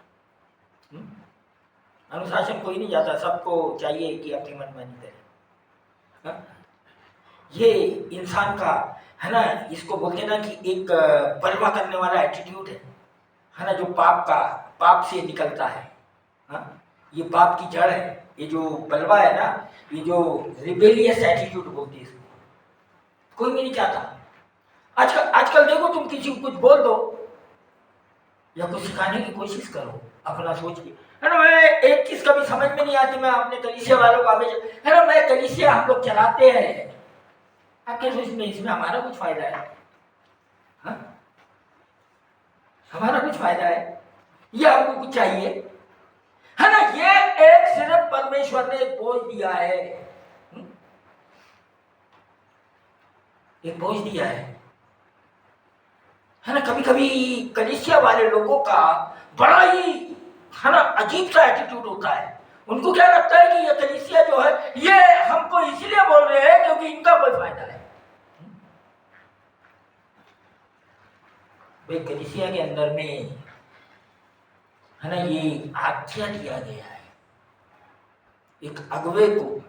अनुशासन कोई नहीं जाता, सबको चाहिए कि अपनी मनमानी करे। हाँ? ये इंसान का है ना, इसको बोलते ना कि एक बलवा करने वाला एटीट्यूड है ना, जो पाप से निकलता है। हाँ? ये पाप की जड़ है, ये जो बलवा है ना, ये जो रिबेलियस एटीट्यूड बोलते हैं इसको, कोई भी नहीं चाहता। आजकल देखो, तुम किसी को कुछ बोल दो या कुछ सिखाने की कोशिश करो अपना सोच के, है ना। मैं एक चीज कभी समझ में नहीं आती, मैं अपने कलीसिया वालों को है ना, मैं कलीसिया हम लोग चलाते हैं, आप क्या सोचते हैं इसमें हमारा कुछ फायदा है? हाँ? हमारा कुछ फायदा है या हमको कुछ चाहिए? है ना, ये एक सिर्फ परमेश्वर ने एक बोझ दिया है, एक बोझ दिया है ना। कभी कभी कलीसिया वाले लोगों का बड़ा ही है ना अजीब सा एटीट्यूड होता है। उनको क्या लगता है कि ये कलीसिया जो है ये हमको इसलिए बोल रहे हैं क्योंकि इनका कोई फायदा है। भाई कलीसिया के अंदर में है ना ये आज्ञा दिया गया है एक अगुवे को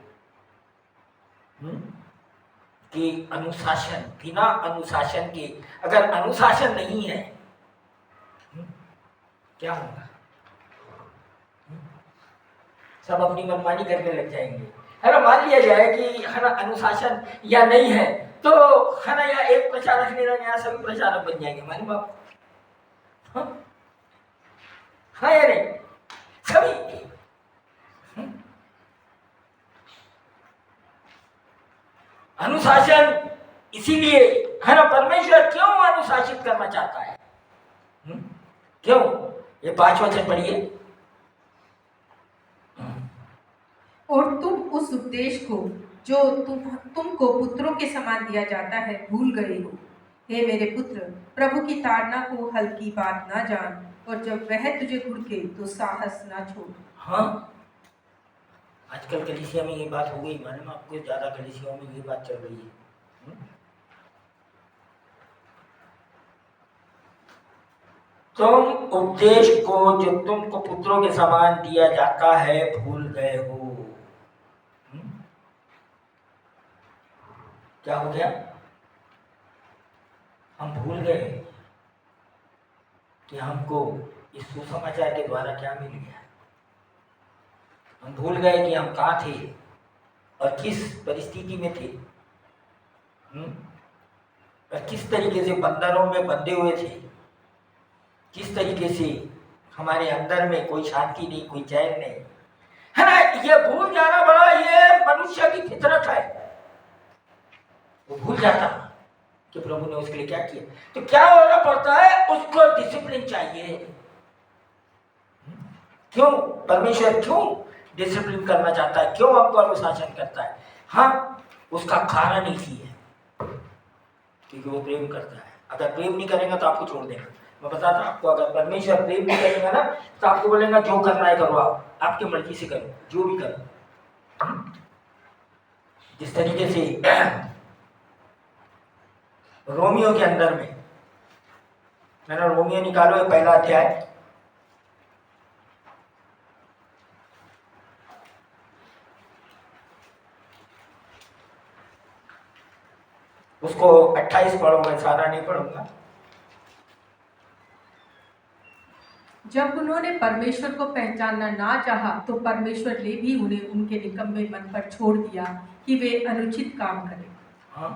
कि अनुशासन, बिना अनुशासन के, अगर अनुशासन नहीं है क्या होगा? सब अपनी मनमानी करने लग जाएंगे, है ना। मान लिया जाए कि है ना अनुशासन या नहीं है तो है ना यहाँ एक प्रचारक नहीं रहेंगे, यहाँ सभी प्रचारक बन जाएंगे मालूम बाप। हाँ या नहीं, सभी। अनुशासन इसीलिए है ना, परमेश्वर क्यों अनुशासित करना चाहता है? क्यों? ये 5 वचन पढ़िए। और तुम उस उपदेश को जो तुमको पुत्रों के समान दिया जाता है भूल गए हो। हे मेरे पुत्र, प्रभु की ताड़ना को हल्की बात ना जान, और जब वह तुझे घुड़के तो साहस ना छोड़। हाँ, आजकल कलीसिया में ये बात हो गई मालूम आपको, ज्यादा कलीसियाओं में ये बात चल रही है। तुम उपदेश को जो तुमको पुत्रों के समान दिया जाता है भूल गए हो। क्या हो गया? हम भूल गए कि हमको इस सुसमाचार के द्वारा क्या मिल गया। हम भूल गए कि हम कहाँ थे और किस परिस्थिति में थे। और किस तरीके से बंधनों में बंधे हुए थे, किस तरीके से हमारे अंदर में कोई शांति नहीं, कोई चैन नहीं, है ना। ये भूल जाना बड़ा, ये मनुष्य की फितरत है। वो भूल जाता कि प्रभु ने उसके लिए क्या किया। तो क्या होना पड़ता है, उसको डिसिप्लिन चाहिए। क्यों परमेश्वर क्यों डिसिप्लिन करना चाहता है, क्यों हमको अनुशासन करता है? हाँ, उसका कारण एक ही है, क्योंकि वो प्रेम करता है। अगर प्रेम नहीं करेगा तो आपको छोड़ देगा। मैं बताता आपको, अगर परमेश्वर प्रेम नहीं करेगा ना तो आपको बोलेगा जो करना है करो, आप आपकी मर्जी से करो, जो भी करो। जिस तरीके से रोमियो के अंदर में, मैंने रोमियो निकालो, पहला अध्याय, उसको 28 पढ़ो, मैं सारा नहीं पढ़ूंगा। जब उन्होंने परमेश्वर को पहचानना ना चाहा तो परमेश्वर ने भी उन्हें उनके निकम्मे मन पर छोड़ दिया कि वे अनुचित काम करें। हाँ,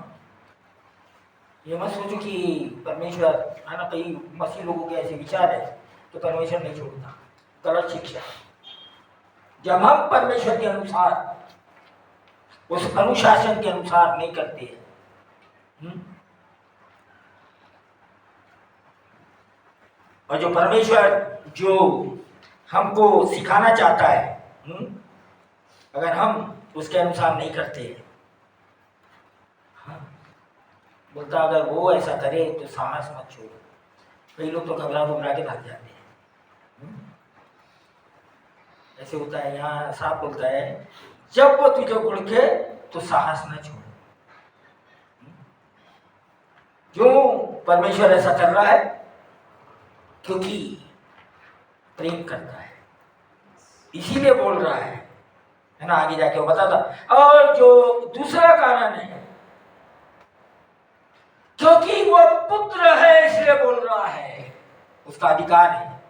ये मत सोचो कि परमेश्वर, है ना, कई मसीह लोगों के ऐसे विचार है तो परमेश्वर नहीं छोड़ता। गलत शिक्षा। जब हम परमेश्वर के अनुसार, उस अनुशासन के अनुसार नहीं करते हैं, और जो परमेश्वर जो हमको सिखाना चाहता है, अगर हम उसके अनुसार नहीं करते, हाँ, बोलता अगर वो ऐसा करे तो साहस मत छोड़ो। कई लोग तो घबरा के भाग जाते हैं। ऐसे होता है, यहाँ साफ बोलता है जब वो तुझे गुड़के तो साहस न छोड़ो। क्यों परमेश्वर ऐसा कर रहा है? क्योंकि प्रेम करता है, इसीलिए बोल रहा है ना। आगे जाके वो बताता। और जो दूसरा कारण है, क्योंकि वो पुत्र है इसलिए बोल रहा है, उसका अधिकार है।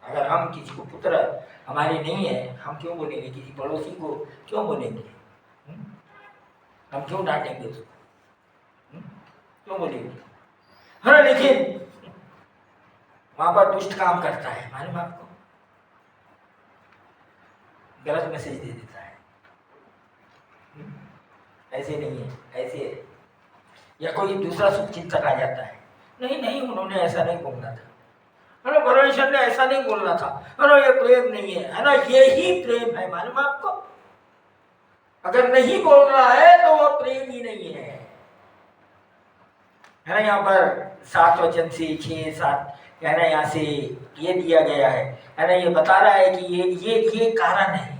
अगर हम किसी को पुत्र हमारे नहीं है, हम क्यों बोलेंगे? किसी पड़ोसी को क्यों बोलेंगे? हम क्यों डांटेंगे उसको? क्यों बोलेंगे? हाँ, लेकिन वहां पर दुष्ट काम करता है, मालूम आपको, गलत मैसेज दे देता है। ऐसे नहीं है, ऐसे है। या कोई दूसरा शुभचिंतक आ जाता है, नहीं उन्होंने ऐसा नहीं बोलना था, है ना, परमेश्वर ने ऐसा नहीं बोलना था, है ना, ये प्रेम नहीं है ना, यही प्रेम है। मालूम आपको, अगर नहीं बोल रहा है तो वो प्रेम ही नहीं है ना। यहाँ पर 7 वचन से 6-7, है ना, यहाँ से ये दिया गया है ना, ये बता रहा है कि ये कारण है।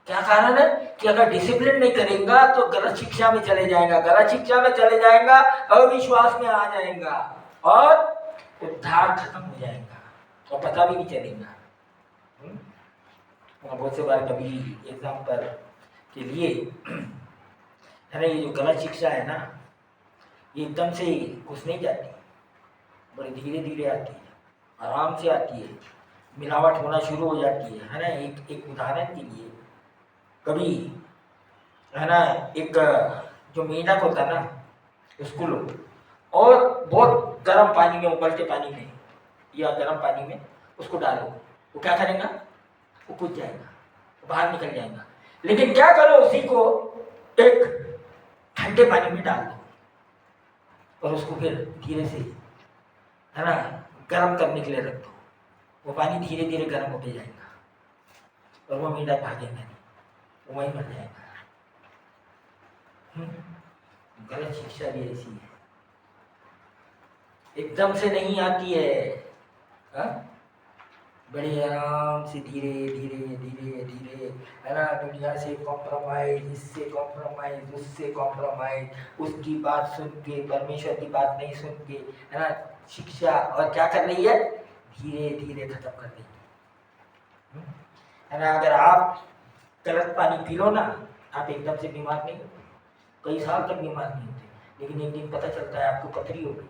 क्या कारण है? कि अगर डिसिप्लिन नहीं करेगा तो गलत शिक्षा में चले जाएगा, गलत शिक्षा में चले जाएगा, अविश्वास में आ जाएगा और उद्धार खत्म हो जाएगा और पता भी नहीं चलेगा। बहुत से बार कभी एग्जाम्पल के लिए, है ना, ये जो गलत शिक्षा है ना, ये एकदम से घुस नहीं जाती, बड़ी धीरे धीरे आती है, आराम से आती है, मिलावट होना शुरू हो जाती है ना। एक उदाहरण के लिए, कभी, है ना, एक जो मेंढक होता है ना, उसको लो और बहुत गर्म पानी में, उबलते पानी में या गर्म पानी में उसको डालो, वो क्या करेगा? वो कूद जाएगा, वो बाहर निकल जाएगा। लेकिन क्या करो, उसी को एक ठंडे पानी में डाल दो और उसको फिर धीरे से, है ना, गर्म करने के लिए रख दो। वो पानी धीरे धीरे गर्म होते जाएगा और वो मेंढक भागेगा नहीं, वो वहीं मर जाएगा। गलत शिक्षा भी ऐसी है, एकदम से नहीं आती है, हा? बड़े आराम से धीरे धीरे धीरे धीरे, है ना, दुनिया से कॉम्प्रोमाइज, इससे कॉम्प्रोमाइज, उससे कॉम्प्रोमाइज, उसकी बात सुन के, परमेश्वर की बात नहीं सुन के, है ना, शिक्षा और क्या कर रही है? धीरे धीरे खत्म कर रही है ना। अगर आप गलत पानी पी लो ना, आप एकदम से बीमार नहीं होते, कई साल तक बीमार नहीं होते, लेकिन एक दिन पता चलता है आपको पथरी हो गई,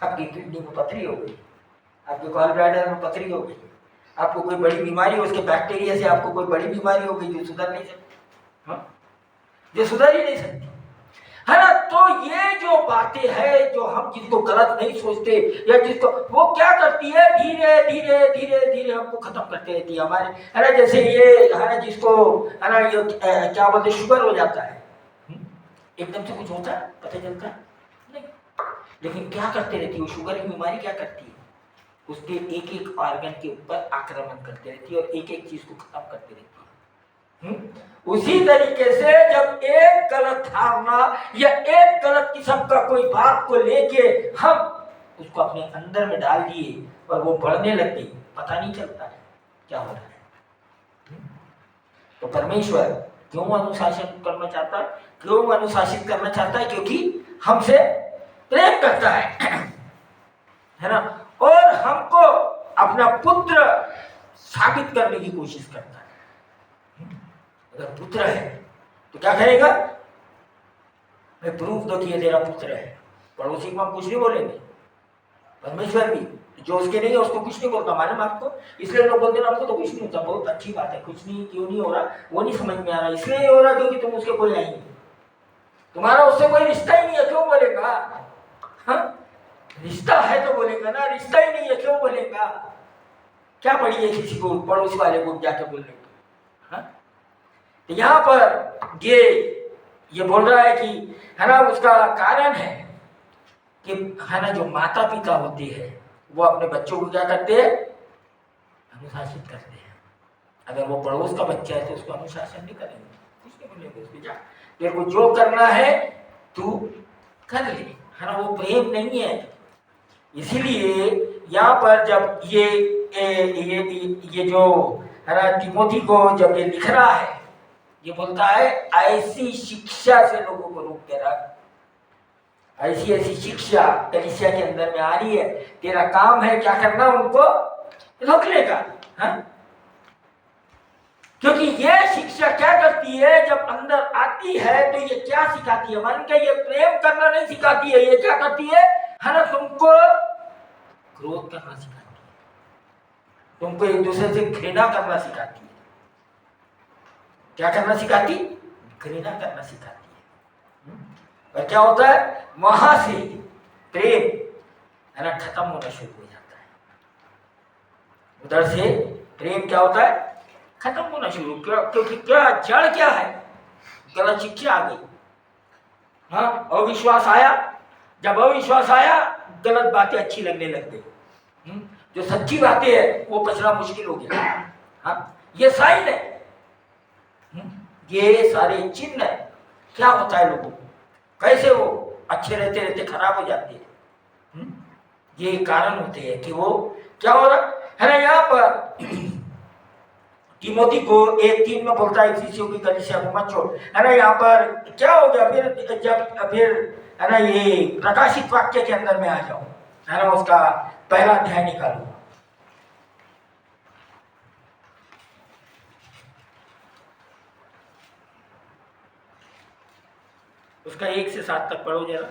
आपकी किडनी में पथरी हो गई, आपके गॉल ब्लैडर में पथरी हो गई, आपको कोई बड़ी बीमारी, उसके बैक्टीरिया से आपको कोई बड़ी बीमारी हो गई जो सुधर नहीं सकती, हाँ? जो सुधर ही नहीं सकती, है ना। तो ये जो बातें हैं, जो हम जिसको गलत नहीं सोचते या जिसको, वो क्या करती है, धीरे धीरे धीरे धीरे हमको खत्म करते रहती है हमारे, है ना। जैसे ये है ना, जिसको है ना ये क्या बोलते, शुगर हो जाता है, एकदम से कुछ होता है पता चलता है नहीं, लेकिन क्या करते रहती है वो शुगर की बीमारी, क्या करती है, उसके एक एक ऑर्गन के ऊपर आक्रमण करते रहती है और एक एक चीज को खत्म करती रहती है। उसी तरीके से जब एक गलत धारणा या एक गलत किस्म का कोई बात को लेके हम उसको अपने अंदर में डाल दिए और वो बढ़ने लग गई, पता नहीं चलता है क्या हो रहा है। तो परमेश्वर क्यों अनुशासन करना चाहता है, क्यों अनुशासित करना चाहता है, क्योंकि हमसे प्रेम करता है ना, और हमको अपना पुत्र साबित करने की कोशिश करता है। अगर पुत्र है तो क्या करेगा, मैं प्रूफ दो कि ये तेरा पुत्र है। पड़ोसी को हम कुछ नहीं बोलेंगे, परमेश्वर भी जो उसके नहीं है उसको कुछ नहीं बोलता, मालूम आपको। इसलिए लोग बोलते हैं हमको तो कुछ नहीं होता, बहुत अच्छी बात है, कुछ नहीं, क्यों नहीं हो रहा वो नहीं समझ में आ रहा, इसलिए नहीं हो रहा क्योंकि तुम उसके कोई नहीं, तुम्हारा उससे कोई रिश्ता ही नहीं है, क्यों बोलेगा, हाँ? रिश्ता है तो बोलेगा ना, रिश्ता ही नहीं है क्यों बोलेगा, क्या पड़ी है किसी को पड़ोसी वाले को जाके बोलने की, हाँ? तो यहाँ पर ये बोल रहा है कि है ना, उसका कारण है कि है ना, जो माता पिता होते हैं वो अपने बच्चों को क्या करते हैं, अनुशासित करते हैं। अगर वो पड़ोस का बच्चा है तो उसको अनुशासन नहीं करेंगे, कुछ नहीं बोलेंगे उसको, जा तेरे को जो करना है तू कर ले, है ना, वो प्रेम नहीं है। इसीलिए यहाँ पर जब ये जो है ना तिमोथी को जब ये लिख रहा है, ये बोलता है ऐसी शिक्षा से लोगों को रोक के रख, ऐसी ऐसी शिक्षा कलीसिया के अंदर में आ रही है, तेरा काम है क्या करना, उनको रोक लेगा, हाँ? क्योंकि ये शिक्षा क्या करती है, जब अंदर आती है तो ये क्या सिखाती है, मान के ये प्रेम करना नहीं सिखाती है, ये क्या करती है ना, तुमको क्रोध करना सिखाती है, तुमको एक दूसरे से घृणा करना सिखाती है। क्या करना सिखाती, घृणा करना सिखाती है। और क्या होता है, वहां से प्रेम है ना खत्म होना शुरू हो जाता है, उधर से प्रेम क्या होता है, खत्म होना शुरू, क्योंकि क्या जड़ क्या है, गलत शिक्षा आ गई, हाँ, अविश्वास आया, जब अविश्वास आया गलत बातें अच्छी लगने लग गई, जो सच्ची बातें है वो पचना मुश्किल हो गया, हाँ, ये साइन है, ये सारे चिन्ह है, क्या होता है लोगों को, कैसे वो अच्छे रहते रहते खराब हो जाते हैं, ये कारण होते हैं कि वो क्या हो रहा है ना। यहाँ पर तिमोथी को 1:3 में बोलता है इफिसियों की कलीसिया को मत छोड़, है ना। यहाँ पर क्या हो गया फिर, जब फिर है ना ये प्रकाशित वाक्य के अंदर में आ जाओ, है ना, उसका पहला अध्याय निकालो, उसका 1 से 7 तक पढ़ो जरा।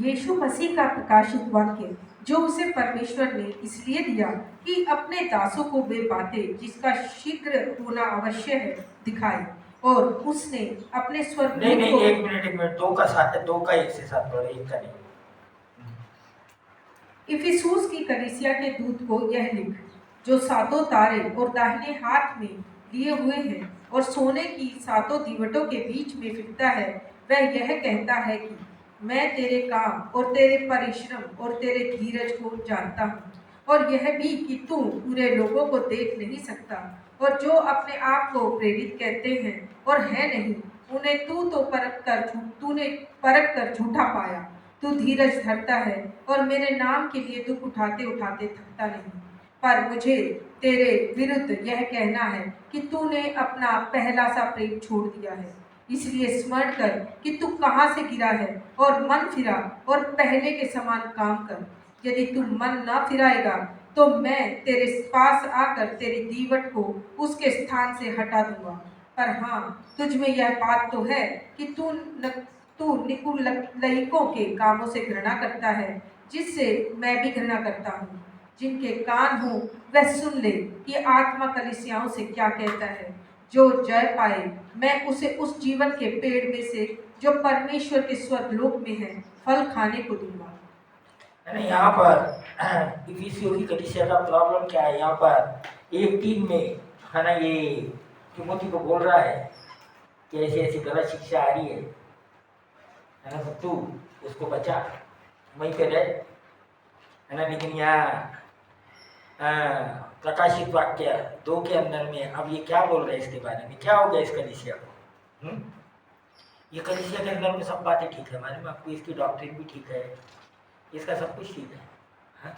यीशु मसीह का प्रकाशित वाक्य जो उसे परमेश्वर ने इसलिए दिया कि अपने दासों को वे बातें जिसका शीघ्र होना आवश्यक है दिखाए, और उसने अपने स्वर्गदूत नहीं को एक मिनट 2 का 7, 2 का 1 से 7 पढ़ो, 1 का नहीं। इफिसूस की कलीसिया के दूत को यह लिख, जो 7 तारे और दाहिने हाथ में लिए हुए हैं और सोने की 7 दीवटों के बीच में फिरता है, वह यह कहता है कि मैं तेरे काम और तेरे परिश्रम और तेरे धीरज को जानता हूँ, और यह भी कि तू पूरे लोगों को देख नहीं सकता, और जो अपने आप को प्रेरित कहते हैं और है नहीं, उन्हें तूने परख कर झूठा पाया। तू धीरज धरता है और मेरे नाम के लिए दुख उठाते उठाते थकता नहीं। पर मुझे तेरे विरुद्ध यह कहना है कि तूने अपना पहला सा प्रेम छोड़ दिया है। इसलिए स्मरण कर कि तू कहाँ से गिरा है और मन फिरा और पहले के समान काम कर। यदि तू मन न फिराएगा तो मैं तेरे पास आकर तेरी दीवट को उसके स्थान से हटा दूंगा। पर हाँ, तुझ में यह बात तो है कि तू निकुलइकों के कामों से घृणा करता है, जिससे मैं भी घृणा करता हूँ। जिनके कान हो वह सुन ले कि आत्मा कलीसियाओं से क्या कहता है। जो जय पाए मैं उसे उस जीवन के पेड़ में से जो परमेश्वर के स्वर्गलोक में है फल खाने को दूंगा। है ना। यहाँ पर इफिसियों की कलीसिया का प्रॉब्लम क्या है, यहाँ पर एक टीम में है ना, ये तिमोथी को बोल रहा है कि ऐसी ऐसी गलत शिक्षा आ रही है ना, तो तू उसको बचा, वहीं पे रहे, है ना। लेकिन यहाँ प्रकाशित वाक्य 2 के अंदर में अब ये क्या बोल रहे हैं इसके बारे में, क्या हो गया इस कलीसिया को? ये कलीसिया के अंदर में सब बातें ठीक है, मालूम आपको, इसकी डॉक्ट्रिन भी ठीक है, इसका सब कुछ ठीक है, हाँ?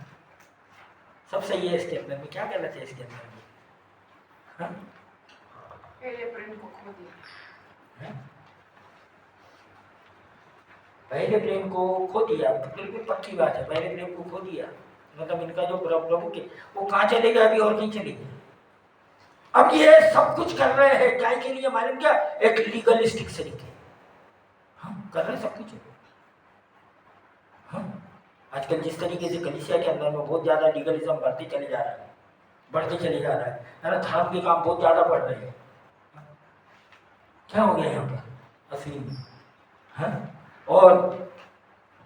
सब सही है इसके अंदर में, क्या गलत है इसके अंदर में? हाँ? पहले प्रेम को खो दिया। हाँ? पहले प्रेम को खो दिया, बिल्कुल पक्की बात है, पहले प्रेम को खो दिया। मतलब इनका जो प्रभु के वो कहाँ चले गए, अभी और कहीं चले गए। अब ये सब कुछ कर रहे हैं क्या के लिए, मालूम क्या? एक लीगलिस्टिक तरीके, हाँ, कर रहे हैं सब कुछ, हाँ। आजकल जिस तरीके से कलीसिया के अंदर में बहुत ज़्यादा लीगलिज्म बढ़ते चले जा रहा है, बढ़ते चले जा रहा है ना, धर्म के काम बहुत ज़्यादा बढ़ रहे हैं। क्या हो गया यहाँ पर असली में, हाँ? और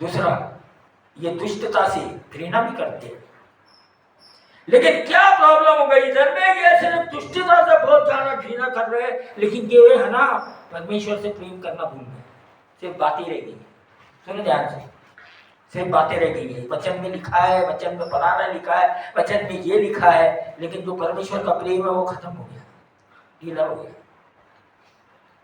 दूसरा, ये दुष्टता से घृणा भी करते हैं। लेकिन क्या प्रॉब्लम हो गई इधर में, ये सिर्फ दुष्टता से बहुत ज्यादा घृणा कर रहे हैं, लेकिन ये है ना परमेश्वर से प्रेम करना भूल गए, सिर्फ बातें रह गई। सुनो ध्यान से, सिर्फ बातें रह गई है। वचन में लिखा है, वचन में फलाना लिखा है, वचन में ये लिखा है, लेकिन जो परमेश्वर का प्रेम है वो खत्म हो गया, ढीला हो गया।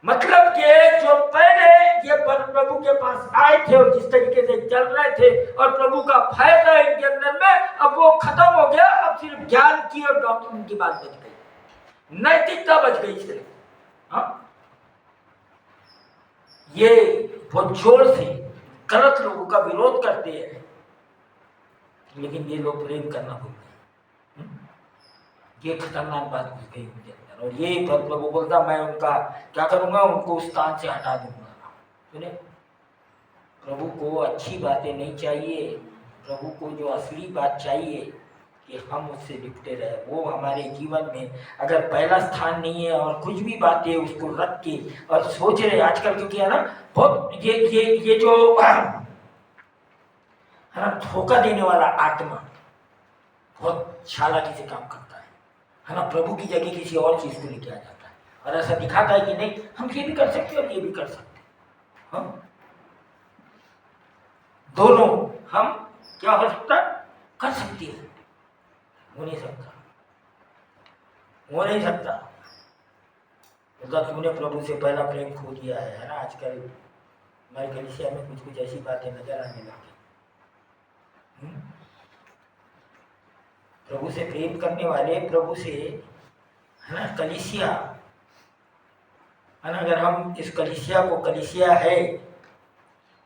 मतलब कि जो पहले ये प्रभु के पास आए थे और जिस तरीके से चल रहे थे और प्रभु का भय था इनके अंदर में, अब वो खत्म हो गया। अब सिर्फ ज्ञान की और डॉक्ट्रिन की बात बच गई, नैतिकता बच गई सिर्फ, हाँ? ये बहुत जोर से गलत लोगों का विरोध करते हैं, लेकिन ये लोग प्रेम करना भूल गए। ये खतरनाक बात घुस गई उनके अंदर, और ये प्रभु बोलता मैं उनका क्या करूंगा, उनको उस स्थान से हटा दूंगा। सुने, प्रभु को अच्छी बातें नहीं चाहिए, प्रभु को जो असली बात चाहिए कि हम उससे लिपटे रहे, वो हमारे जीवन में अगर पहला स्थान नहीं है और कुछ भी बातें उसको रख के और सोच रहे आजकल, क्योंकि है ना बहुत ये जो है ना धोखा देने वाला आत्मा बहुत चालाकी से काम करता है ना, प्रभु की जगह किसी और चीज को लेके आ जाता है और ऐसा दिखाता है कि नहीं हम ये भी कर सकते और ये भी कर सकते, हाँ? दोनों हम क्या हो सकता कर सकती है, हो नहीं सकता, हो नहीं सकता। मतलब तूने प्रभु से पहला प्रेम खो दिया है ना। आजकल हमारे कलीसिया में कुछ कुछ ऐसी बातें नजर आने लगी। प्रभु से प्रेम करने वाले, प्रभु से है ना कलीसिया, है ना, अगर हम इस कलीसिया को कलीसिया है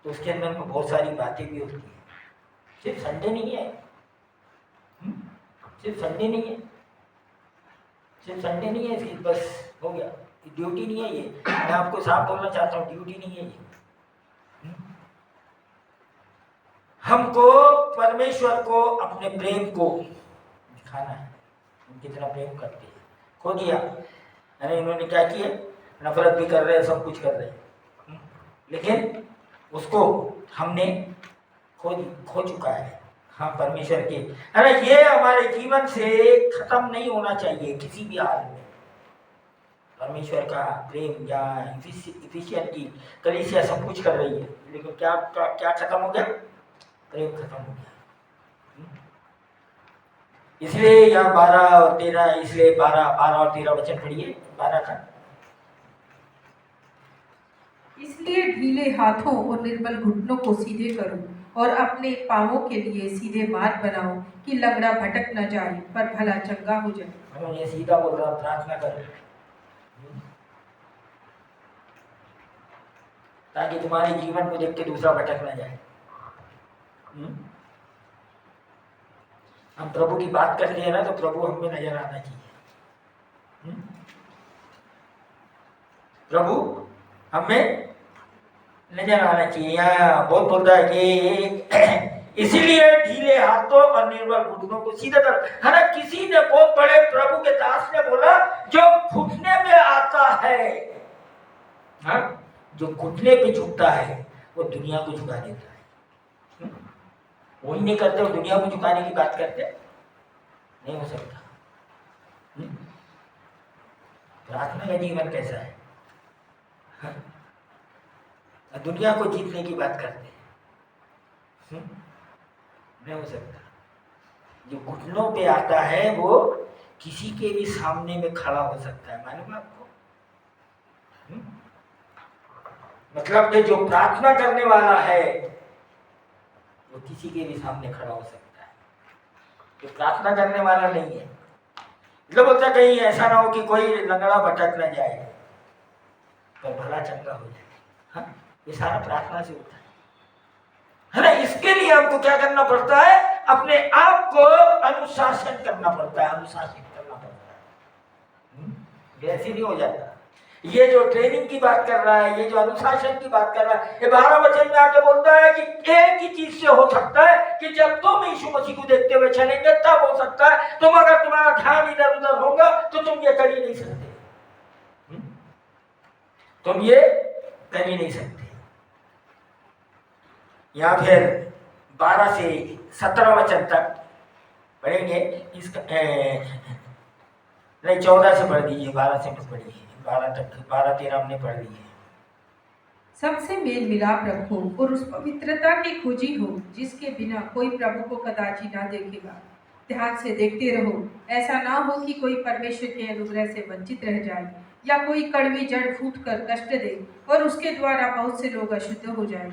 तो उसके अंदर में बहुत सारी बातें भी होती हैं। सिर्फ संडे नहीं है, सिर्फ संडे नहीं है, सिर्फ संडे नहीं है, फिर बस हो गया, ड्यूटी नहीं है ये। मैं आपको साफ बोलना चाहता हूँ, ड्यूटी नहीं है ये। हमको परमेश्वर को अपने प्रेम को दिखाना है, हम कितना प्रेम करते हैं। खो दिया है ना, इन्होंने क्या किया, नफरत भी कर रहे हैं, सब कुछ कर रहे हैं, लेकिन उसको हमने खो चुका है। हाँ, परमेश्वर के है ना, ये हमारे जीवन से खत्म नहीं होना चाहिए किसी भी हाल में। परमेश्वर का प्रेम या इफिशियन की कलीसिया सब कुछ कर रही है, लेकिन क्या खत्म हो गया, प्रेम खत्म हो गया। इसलिए यहाँ 12 और 13, इसलिए 12 और 13 वचन पढ़िए, 12 का। इसलिए ढीले हाथों और निर्बल घुटनों को सीधे करो और अपने पांवों के लिए सीधे मार्ग बनाओ कि लंगड़ा भटक न जाए पर भला चंगा हो जाए। ये सीधा बोल रहा, प्रार्थना करो ताकि तुम्हारे जीवन को देख के दूसरा भटक न जाए। हम प्रभु की बात करते हैं ना, तो प्रभु हमें नजर आना चाहिए। प्रभु हमें नजर आना चाहिए। यहाँ बहुत बोलता है कि इसीलिए ढीले हाथों और निर्बल घुटनों को सीधा कर, है ना। किसी ने बहुत बड़े प्रभु के दास ने बोला, जो घुटने पे आता है, हाँ, जो घुटने पे झुकता है वो दुनिया को झुका देता है। वही नहीं करते, वो दुनिया को झुकाने की बात करते, नहीं हो सकता। प्रार्थना का जीवन कैसा है? हाँ? दुनिया को जीतने की बात करते हैं, नहीं हो सकता। जो घुटनों पे आता है वो किसी के भी सामने में खड़ा हो सकता है, मालूम है आपको? मतलब कि जो प्रार्थना करने वाला है वो किसी के भी सामने खड़ा हो सकता है, जो प्रार्थना करने वाला नहीं है। मतलब बोलता कहीं ऐसा ना हो कि कोई लंगड़ा भटक न जाए पर भला चंगा हो जाए। हाँ, ये सारा प्रार्थना से होता है ना। इसके लिए हमको क्या करना पड़ता है? अपने आप को अनुशासन करना पड़ता है, अनुशासित करना पड़ता है। ऐसे नहीं हो जाता। ये जो ट्रेनिंग की बात कर रहा है, ये जो अनुशासन की बात कर रहा है, ये 12 वचन में आके बोलता है कि एक ही चीज से हो सकता है कि जब तुम यीशु मसीह को देखते हुए चलेंगे तब हो सकता है। तुम अगर तुम्हारा ध्यान इधर उधर होगा तो तुम ये कर ही नहीं सकते, तुम ये कर ही नहीं सकते। या फिर 12 से 17 वचन तक पढ़ेंगे। इसका नहीं, 14 से पढ़ दीजिए, 12 से मत पढ़िए, 12 तक, 12-13 हमने पढ़ लिए। सबसे मेल मिलाप रखो और उस पवित्रता की खोजी हो जिसके बिना कोई प्रभु को कदाचि ना देखेगा। ध्यान से देखते रहो, ऐसा ना हो कि कोई परमेश्वर के अनुग्रह से वंचित रह जाए या कोई कड़वी जड़ फूट कर कष्ट दे और उसके द्वारा बहुत से लोग अशुद्ध हो जाए।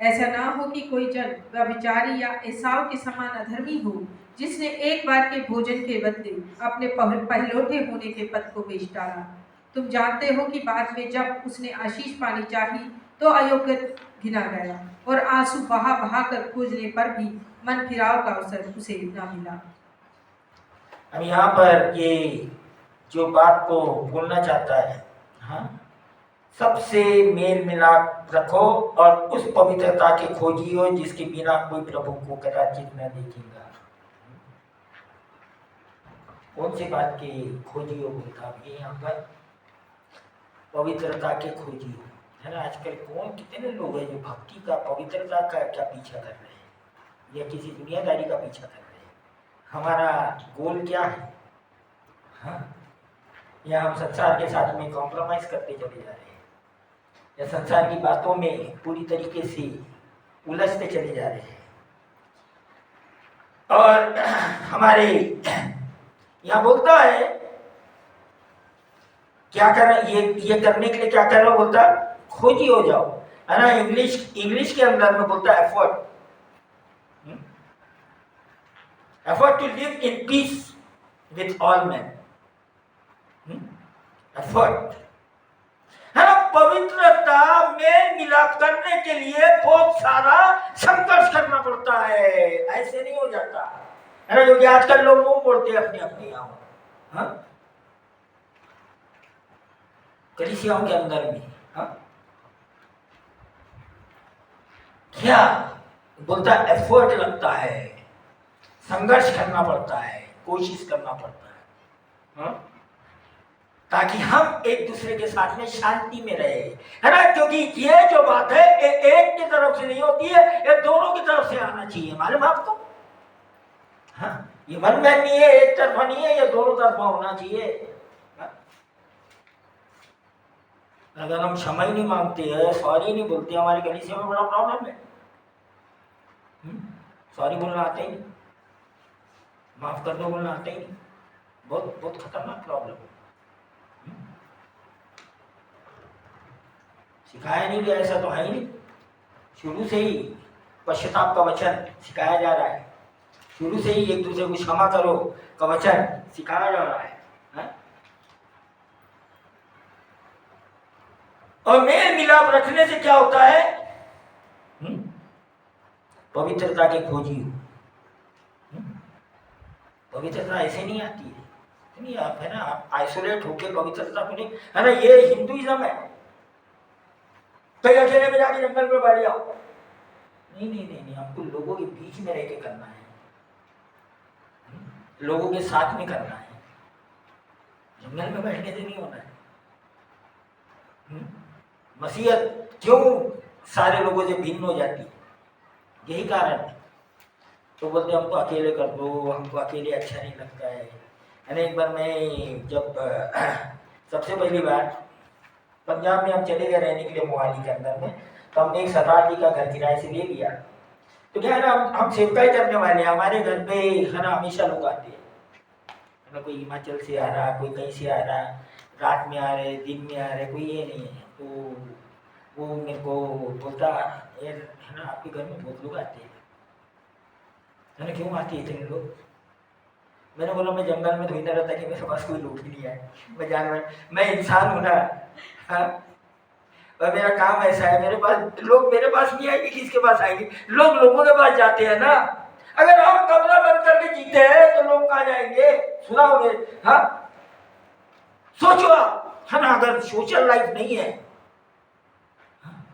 ऐसा ना हो कि कोई जन व्यभिचारी या एसाव के समान अधर्मी हो, जिसने एक बार के भोजन के बदले अपने पहलौठे होने के पद को बेच डाला। तुम जानते हो कि बाद में जब उसने आशीष पानी चाही तो अयोग्य गिना गया और आंसू बहा बहा कर खोजने पर भी मन फिराव का अवसर उसे न मिला। अब यहाँ पर ये जो बात को बोलना चाहता है, हाँ, सबसे मेल मिलाप रखो और उस पवित्रता के खोजी हो जिसके बिना कोई प्रभु को कदाचित न देखेगा। कौन सी बात की खोजी हो बोलता है यहाँ पर? पवित्रता के खोजी हो, है ना। आजकल कितने लोग हैं जो भक्ति का, पवित्रता का क्या पीछा कर रहे हैं या किसी दुनियादारी का पीछा कर रहे हैं। हमारा गोल क्या है? हाँ, या हम संसार के साथ में कॉम्प्रोमाइज करते चले जा रहे हैं या संसार की बातों में पूरी तरीके से उलझते चले जा रहे हैं। और हमारे यहाँ बोलता है क्या कर, ये करने के लिए क्या करना बोलता है? खोजी हो जाओ, है ना। इंग्लिश के अंदर में बोलता है effort, effort to live in peace with all man. Effort, है ना। पवित्रता में मिलाप करने के लिए बहुत सारा संघर्ष करना पड़ता है, ऐसे नहीं हो जाता, है ना। क्योंकि आजकल लोग मुंह मोड़ते हैं अपने यहाँ, हाँ, कलीसियाओं के अंदर भी, हाँ। क्या बोलता है? एफर्ट लगता है, संघर्ष करना पड़ता है, कोशिश करना पड़ता है, हाँ? ताकि हम एक दूसरे के साथ में शांति में रहे, है ना। क्योंकि ये जो बात है ये एक की तरफ से नहीं होती है, ये दोनों की तरफ से आना चाहिए, मालूम आपको? हाँ, ये मन में नहीं है, एक तरफा नहीं है, ये दोनों तरफा होना चाहिए। हाँ? अगर हम क्षमा ही नहीं मांगते हैं, सॉरी नहीं बोलते, हमारे कलीसिया में बड़ा प्रॉब्लम है। सॉरी बोलना आता ही नहीं, माफ कर दो बोलना आता ही नहीं, बहुत बहुत खतरनाक प्रॉब्लम है। सिखाया नहीं गया, ऐसा तो है ही नहीं। शुरू से ही पश्चाताप का वचन सिखाया जा रहा है, शुरू से ही एक दूसरे को क्षमा करो का वचन सिखाया जा रहा है, है? और मेल मिलाप रखने से क्या होता है? पवित्रता के खोजी हो। पवित्रता ऐसे नहीं आती है, नहीं आप, है ना, आप आइसोलेट होके पवित्रता को नहीं, है ना। ये हिंदुइज्म है, तो अकेले में जाके जंगल में बैठ जाओ, नहीं, हमको लोगों के बीच में रह के करना है, लोगों के साथ में करना है, जंगल में बैठने से नहीं होना है। मसीहत क्यों सारे लोगों से भिन्न हो जाती है? यही कारण है। तो बोलते हमको अकेले कर दो, हमको अकेले अच्छा नहीं लगता है। यानी एक बार मैं जब सबसे पहली बार पंजाब में हम चले गए रहने के लिए मोहाली के अंदर में, तो हमने एक शताब्दी का घर किराए से ले लिया। तो क्या है ना, हम सेवकाई करने वाले हैं, हमारे घर पे है ना हमेशा लोग आते हैं, है ना, कोई हिमाचल से आ रहा, कोई कहीं से आ रहा, रात में आ रहे, दिन में आ रहे, कोई ये नहीं है। तो वो मेरे को बोलता है ना, आपके घर में बहुत लोग आते हैं। मैंने क्यों आते हैं इतने लोग? मैंने बोला मैं जंगल में ढूंढता रहता कि मेरे पास कोई लोग ही नहीं है, मैं जानवर, मैं इंसान हूँ ना, हाँ? और मेरा काम ऐसा है, मेरे पास लोग मेरे पास नहीं आएंगे, किसके पास आएंगे? लोग लोगों के पास जाते हैं ना। अगर हम कमरा बंद करके जीते हैं तो लोग कहाँ जाएंगे? सुना होगे, हाँ? सोचो आप, है ना, अगर सोशल लाइफ नहीं है, हाँ?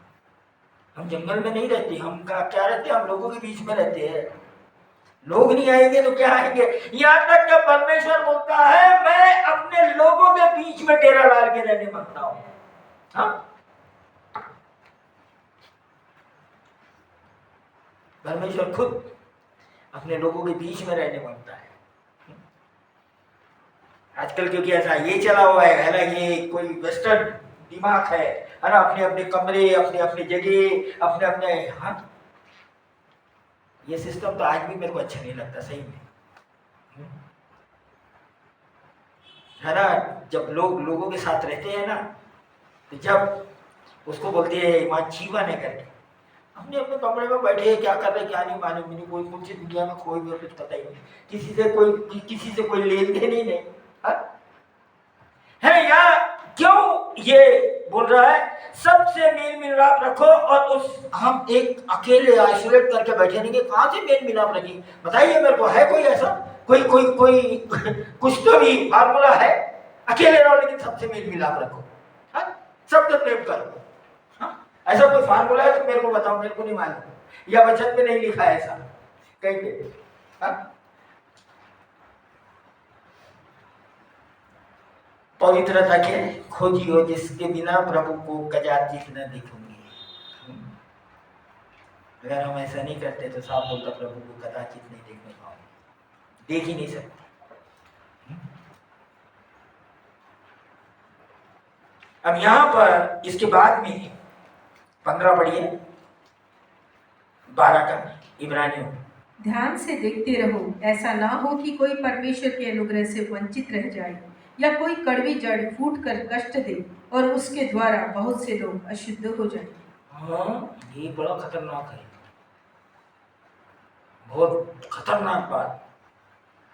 हम जंगल में नहीं रहते, हम क्या रहते हैं? हम लोगों के बीच में रहते हैं। लोग नहीं आएंगे तो क्या आएंगे? यहाँ तक कि परमेश्वर बोलता है मैं अपने लोगों के बीच में डेरा डाल के रहने मांगता हूं, हाँ? परमेश्वर खुद अपने लोगों के बीच में रहने मांगता है। आजकल क्योंकि ऐसा ये चला हुआ है ना, ये कोई वेस्टर्न दिमाग है ना, अपने अपने कमरे, अपने अपने जगह, अपने अपने, हाँ? ये सिस्टम तो आज भी मेरे को अच्छा नहीं लगता सही में, है ना। जब लोग लोगों के साथ रहते हैं ना, तो जब उसको बोलते हैं माँ जीवन है करके, हमने अपने कमरे में बैठे हैं, क्या कर रहे क्या नहीं मालूम नहीं, कोई मुझे दुनिया में कोई भी कुछ पता ही नहीं, किसी से कोई लेन देन ही नहीं, है या क्यों ये बोल रहा है सबसे मेल मिलाप रखो, और उस हम एक अकेले आइसोलेट करके बैठे नहीं, कहां से मेल मिलाप रखी? बताइए मेरे को, है कोई ऐसा कोई कोई कोई कुछ तो भी फार्मूला है? अकेले रहो लेकिन सबसे मेल मिलाप रखो, सबसे प्रेम करो, ऐसा कोई फार्मूला है तो मेरे को बताओ, मेरे को नहीं मालूम, या वचन में नहीं लिखा है ऐसा कहीं पे, पवित्रता के खोजियो जिसके बिना प्रभु को कदाचित न देखूंगी। अगर हम ऐसा नहीं करते तो साफ बोलता प्रभु को कदाचित नहीं देखने पाओगे, देख ही नहीं सकते। अब यहां पर इसके बाद में 15 पढ़िए, 12 का इब्रानियों। ध्यान से देखते रहो, ऐसा ना हो कि कोई परमेश्वर के अनुग्रह से वंचित रह जाए, या कोई कड़वी जड़ फूट कर कष्ट दे और उसके द्वारा बहुत से लोग अशुद्ध हो जाएं। हाँ, ये बड़ा खतरनाक है, बहुत खतरनाक बात।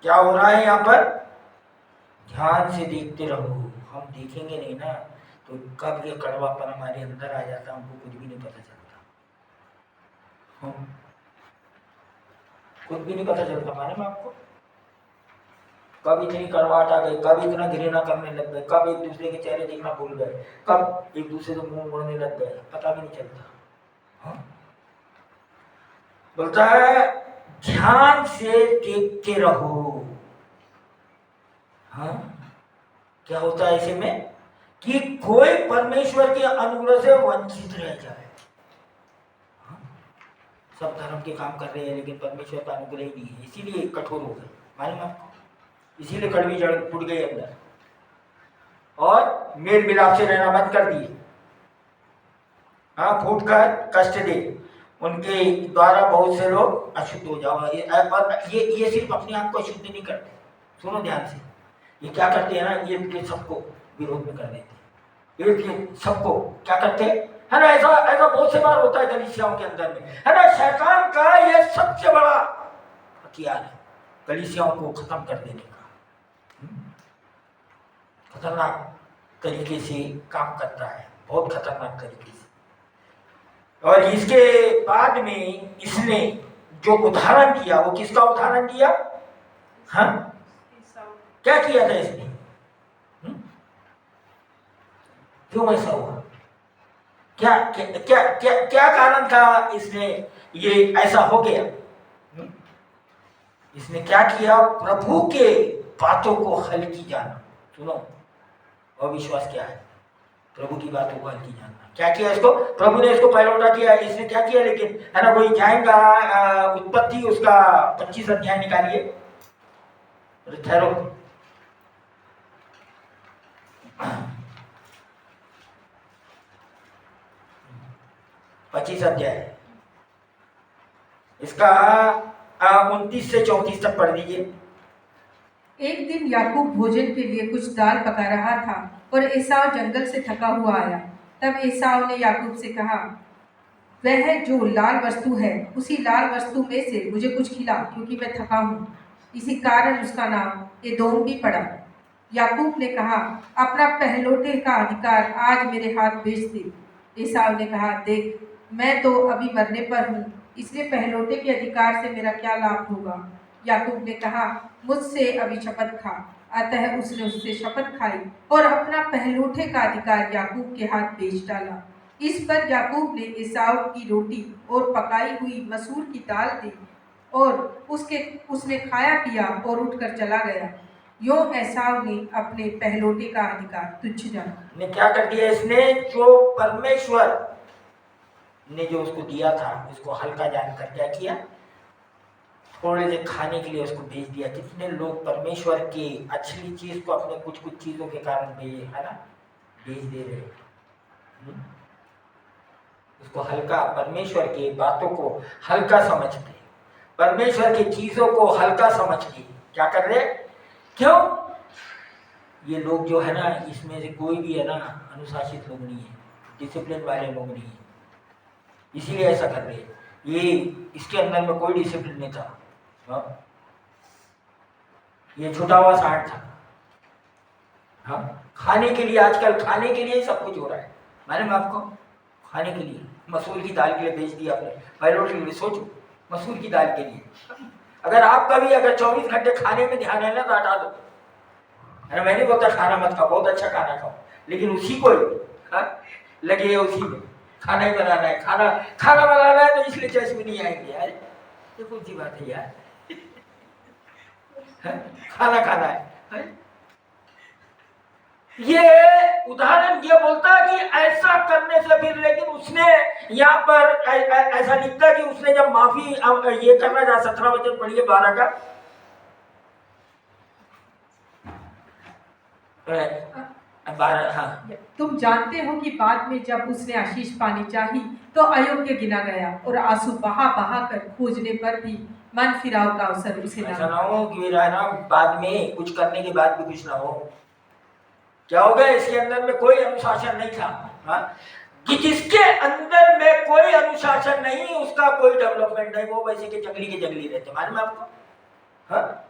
क्या हो रहा है यहाँ पर? ध्यान से देखते रहो। हम देखेंगे नहीं ना तो कब ये कड़वापन हमारे अंदर आ जाता, हमको कुछ भी नहीं पता चलता, कुछ भी नहीं पता चलता हमारे बाप को। कब इतनी कड़वाहट आ गई, कब इतना घृणा करने लग गए, कब एक दूसरे के चेहरे देखना भूल गए, कब एक दूसरे से मुंह मोड़ने लग गए, पता भी नहीं चलता, हाँ? बोलता है ध्यान से देखते रहो, हाँ? क्या होता है ऐसे में कि कोई परमेश्वर के अनुग्रह से वंचित रह जाए, हाँ? सब धर्म के काम कर रहे हैं लेकिन परमेश्वर का अनुग्रह ही नहीं है, इसीलिए कठोर हो गए, मालूम आपको, इसीलिए कड़वी जड़ फूट गई अंदर और मेल मिलाप से रहना बंद कर दिए, हाँ? फूट कर कष्ट दे, उनके द्वारा बहुत से लोग अशुद्ध हो जाओ। ये सिर्फ अपने आप को अशुद्ध नहीं करते, सुनो ध्यान से, ये क्या करते हैं ना, ये सबको विरोध में कर देते हैं, ये सबको क्या करते हैं, है ना, ऐसा ऐसा बहुत से बार होता है कलीसियाओं के अंदर में, है ना। शैतान का ये सबसे बड़ा हथियार है कलीसियाओं को खत्म कर देने का, खतरनाक तरीके से काम करता है, बहुत खतरनाक तरीके से। और इसके बाद में इसने जो उदाहरण दिया, वो किसका उदाहरण दिया, हाँ? क्या किया था इसने, क्यों ऐसा हुआ, क्या क्या क्या क्या क्या कारण था इसने ये ऐसा हो गया। इसने क्या किया, प्रभु के बातों को हल्की जाना। सुनो, अविश्वास क्या है, प्रभु की बातों को हल्की जानना। क्या किया इसको, प्रभु ने इसको पहलौठा किया, इसने क्या किया, लेकिन है ना, कोई जाएगा उत्पत्ति उसका 25 अध्याय निकालिए, ठहरो, 25 अध्याय, इसका 29 से 34 तक पढ़ दीजिए। एक दिन याकूब भोजन के लिए कुछ दाल पका रहा था और एसाव जंगल से थका हुआ आया। तब एसाव ने याकूब से कहा, वह जो लाल वस्तु है उसी लाल वस्तु में से मुझे कुछ खिला, क्योंकि मैं थका हूँ। इसी कारण उसका नाम एदोम भी पड़ा। याकूब ने कहा, अपना पहलौठे का अधिकार आज मेरे हाथ भेज दे। एसाव ने कहा, देख, मैं तो अभी मरने पर हूँ, इसलिए पहलौठे के अधिकार से मेरा क्या लाभ होगा। याकूब ने कहा, मुझसे अभी शपथ खा। अतः उसने उससे शपथ खाई और अपना पहलौठे का अधिकार याकूब के हाथ भेज डाला। इस पर याकूब ने एसाव की रोटी और पकाई हुई मसूर की दाल दी और उसने खाया पिया और उठकर चला गया। यो एसाव ने अपने पहलौठे का अधिकार तुच्छ जाना। ने क्या कर दिया इसने, जो परमेश्वर ने जो उसको दिया था उसको हल्का जानकर क्या किया, थोड़े से खाने के लिए उसको भेज दिया। कितने लोग परमेश्वर की अच्छी चीज को अपने कुछ कुछ चीजों के कारण है ना भेज दे रहे हैं। उसको हल्का, परमेश्वर की बातों को हल्का समझते, परमेश्वर की चीजों को हल्का समझ के क्या कर रहे, क्यों, ये लोग जो है ना, इसमें से कोई भी है ना अनुशासित लोग नहीं है, डिसिप्लिन वाले लोग नहीं है, इसीलिए ऐसा कर रहे हैं। ये इसके अंदर में कोई डिसिप्लिन नहीं था। हाँ? ये छुटा हुआ सांड था। हाँ? खाने के लिए, आजकल खाने के लिए सब कुछ हो रहा है। मैंने आपको खाने के लिए मसूर की दाल के लिए भेज दिया आपने, पहलौठे के लिए सोचो, मसूर की दाल के लिए। अगर आपका भी अगर 24 घंटे खाने में ध्यान है ना तो हटा दो। अरे मैं नहीं बोलता खाना मत खाओ, बहुत अच्छा खाना खाओ, लेकिन उसी को लगे उसी में खाना ही बनाना है, खाना बनाना है तो इसलिए चश्मे नहीं आएंगे यार, ये कौन सी बात है यार। खाना खाना है। ये उदाहरण ये बोलता है कि ऐसा करने से फिर, लेकिन उसने यहाँ पर ऐसा लिखता है कि उसने जब माफी ये करना था, 17 वचन पढ़िए 12 का। हाँ। तुम जानते हो कि बाद में जब उसने आशीष पानी चाही तो अयोग्य गिना गया और आंसू बहा बहा कर खोजने पर भी मन फिराव का अवसर उसे ऐसा ना हो कि ना बाद में कुछ करने के बाद भी कुछ ना हो। क्या हो गया, इसके अंदर में कोई अनुशासन नहीं था। हाँ? कि जिसके अंदर में कोई अनुशासन नहीं, उसका कोई डेवलपमेंट नहीं, वो वैसे के जंगली रहते। मालूम है आपको? हाँ?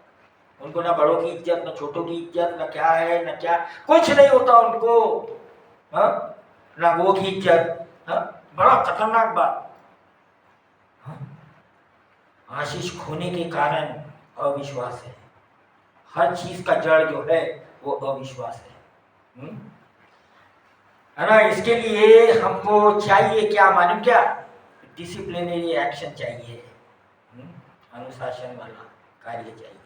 उनको ना बड़ों की इज्जत, ना छोटों की इज्जत, ना क्या है ना क्या, कुछ नहीं होता उनको। हाँ? ना वो की इज्जत। हाँ? बड़ा खतरनाक बात। हाँ? आशीष खोने के कारण अविश्वास है। हर चीज का जड़ जो है वो अविश्वास है। है ना? इसके लिए हमको चाहिए क्या, मालूम क्या, डिसिप्लिनरी एक्शन चाहिए, अनुशासन वाला कार्य चाहिए।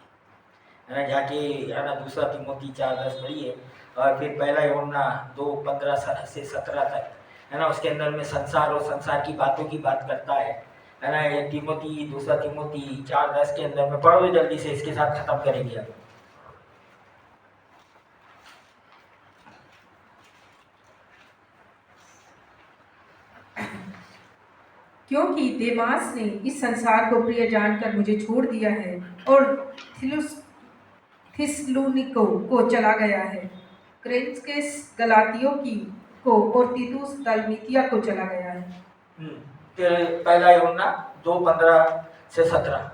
है ना? जाके है ना 2 तिमोथी 4:10 पढ़िए और फिर पहला यूहन्ना 2:15 से 17 तक, है ना, उसके अंदर में संसार और संसार की बातों की बात करता है ना। ये तिमोथी 2 तिमोथी 4:10 के अंदर में पढ़ो जल्दी से, इसके साथ खत्म करेंगे अब। क्योंकि देमास ने इस संसार को प्रिय जानकर मुझे छोड़ दिया है और थिस्सलुनीको को चला गया है, क्रेस्केंस गलातियों को और तीतुस दलमतिया को चला गया है। फिर पहला यूहन्ना 2:15 से 17।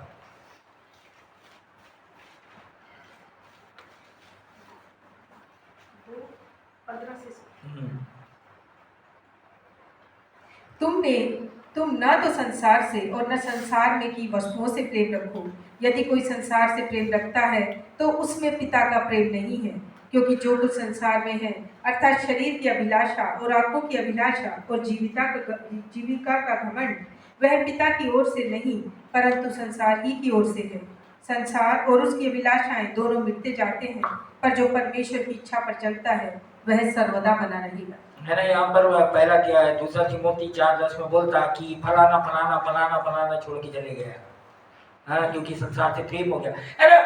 तुम न तो संसार से और न संसार में की वस्तुओं से प्रेम रखो। यदि कोई संसार से प्रेम रखता है तो उसमें पिता का प्रेम नहीं है, क्योंकि जो कुछ संसार में है, अर्थात शरीर की अभिलाषा और आंखों की अभिलाषा और जीविका का घमंड, वह पिता की ओर से नहीं परंतु संसार ही की ओर से है। संसार और उसकी अभिलाषाएं दोनों मिटते जाते हैं, पर जो परमेश्वर की इच्छा पर चलता है वह सर्वदा बना रहेगा। है ना। यहाँ पर वह पहला क्या है, दूसरा तिमोथी 4:10 में बोलता कि फलाना फलाना फलाना फलाना छोड़ के चले गया, हाँ, क्योंकि संसार से प्रेम हो गया। है ना।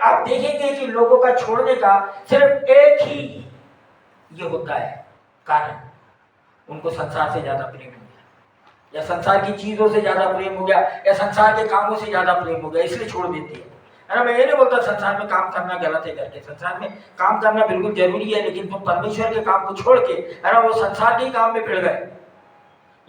आप देखेंगे कि लोगों का छोड़ने का सिर्फ एक ही ये होता है कारण, उनको संसार से ज्यादा प्रेम हो गया, या संसार की चीजों से ज्यादा प्रेम हो गया, या संसार के कामों से ज्यादा प्रेम हो गया, इसलिए छोड़ देते हैं। है ना। मैं ये नहीं बोलता संसार में काम करना गलत है करके, संसार में काम करना बिल्कुल जरूरी है, लेकिन तुम परमेश्वर के काम को छोड़ के, है ना, वो संसार के काम में भिड़ गए।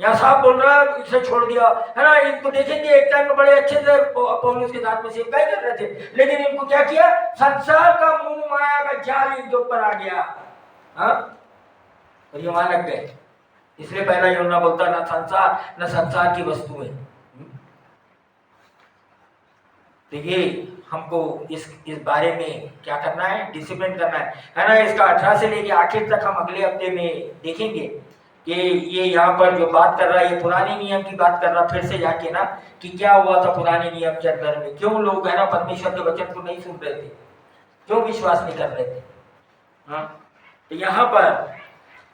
यहाँ साहब बोल रहा है इसे छोड़ दिया, है ना। इनको देखेंगे एक टाइम में बड़े अच्छे से पौलुस के साथ में सेवकाई कर रहे थे, लेकिन इनको क्या किया, संसार का मुंह माया का जाल इनके ऊपर आ गया, हाँ, और ये वहां लग गए। इसलिए पहला यूहन्ना बोलता ना संसार न संसार की वस्तुएं। तो ये हमको इस बारे में क्या करना है, डिसिप्लिन करना है ना। इसका 18 से लेके आखिर तक हम अगले हफ्ते में देखेंगे कि ये यहाँ पर जो बात कर रहा है, ये पुराने नियम की बात कर रहा, फिर से जाके ना, कि क्या हुआ था पुराने नियम के अंदर में, क्यों लोग, है ना, परमेश्वर के वचन को नहीं सुन रहे थे, क्यों विश्वास नहीं कर रहे थे, हाँ। तो यहाँ पर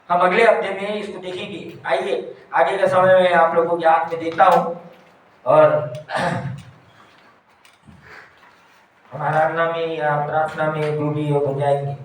हम अगले हफ्ते में इसको देखेंगे। आइए आगे के समय में आप लोगों के हाथ में देता हूँ, और हमारा में या प्रार्थना में जो भी हो जाएंगे।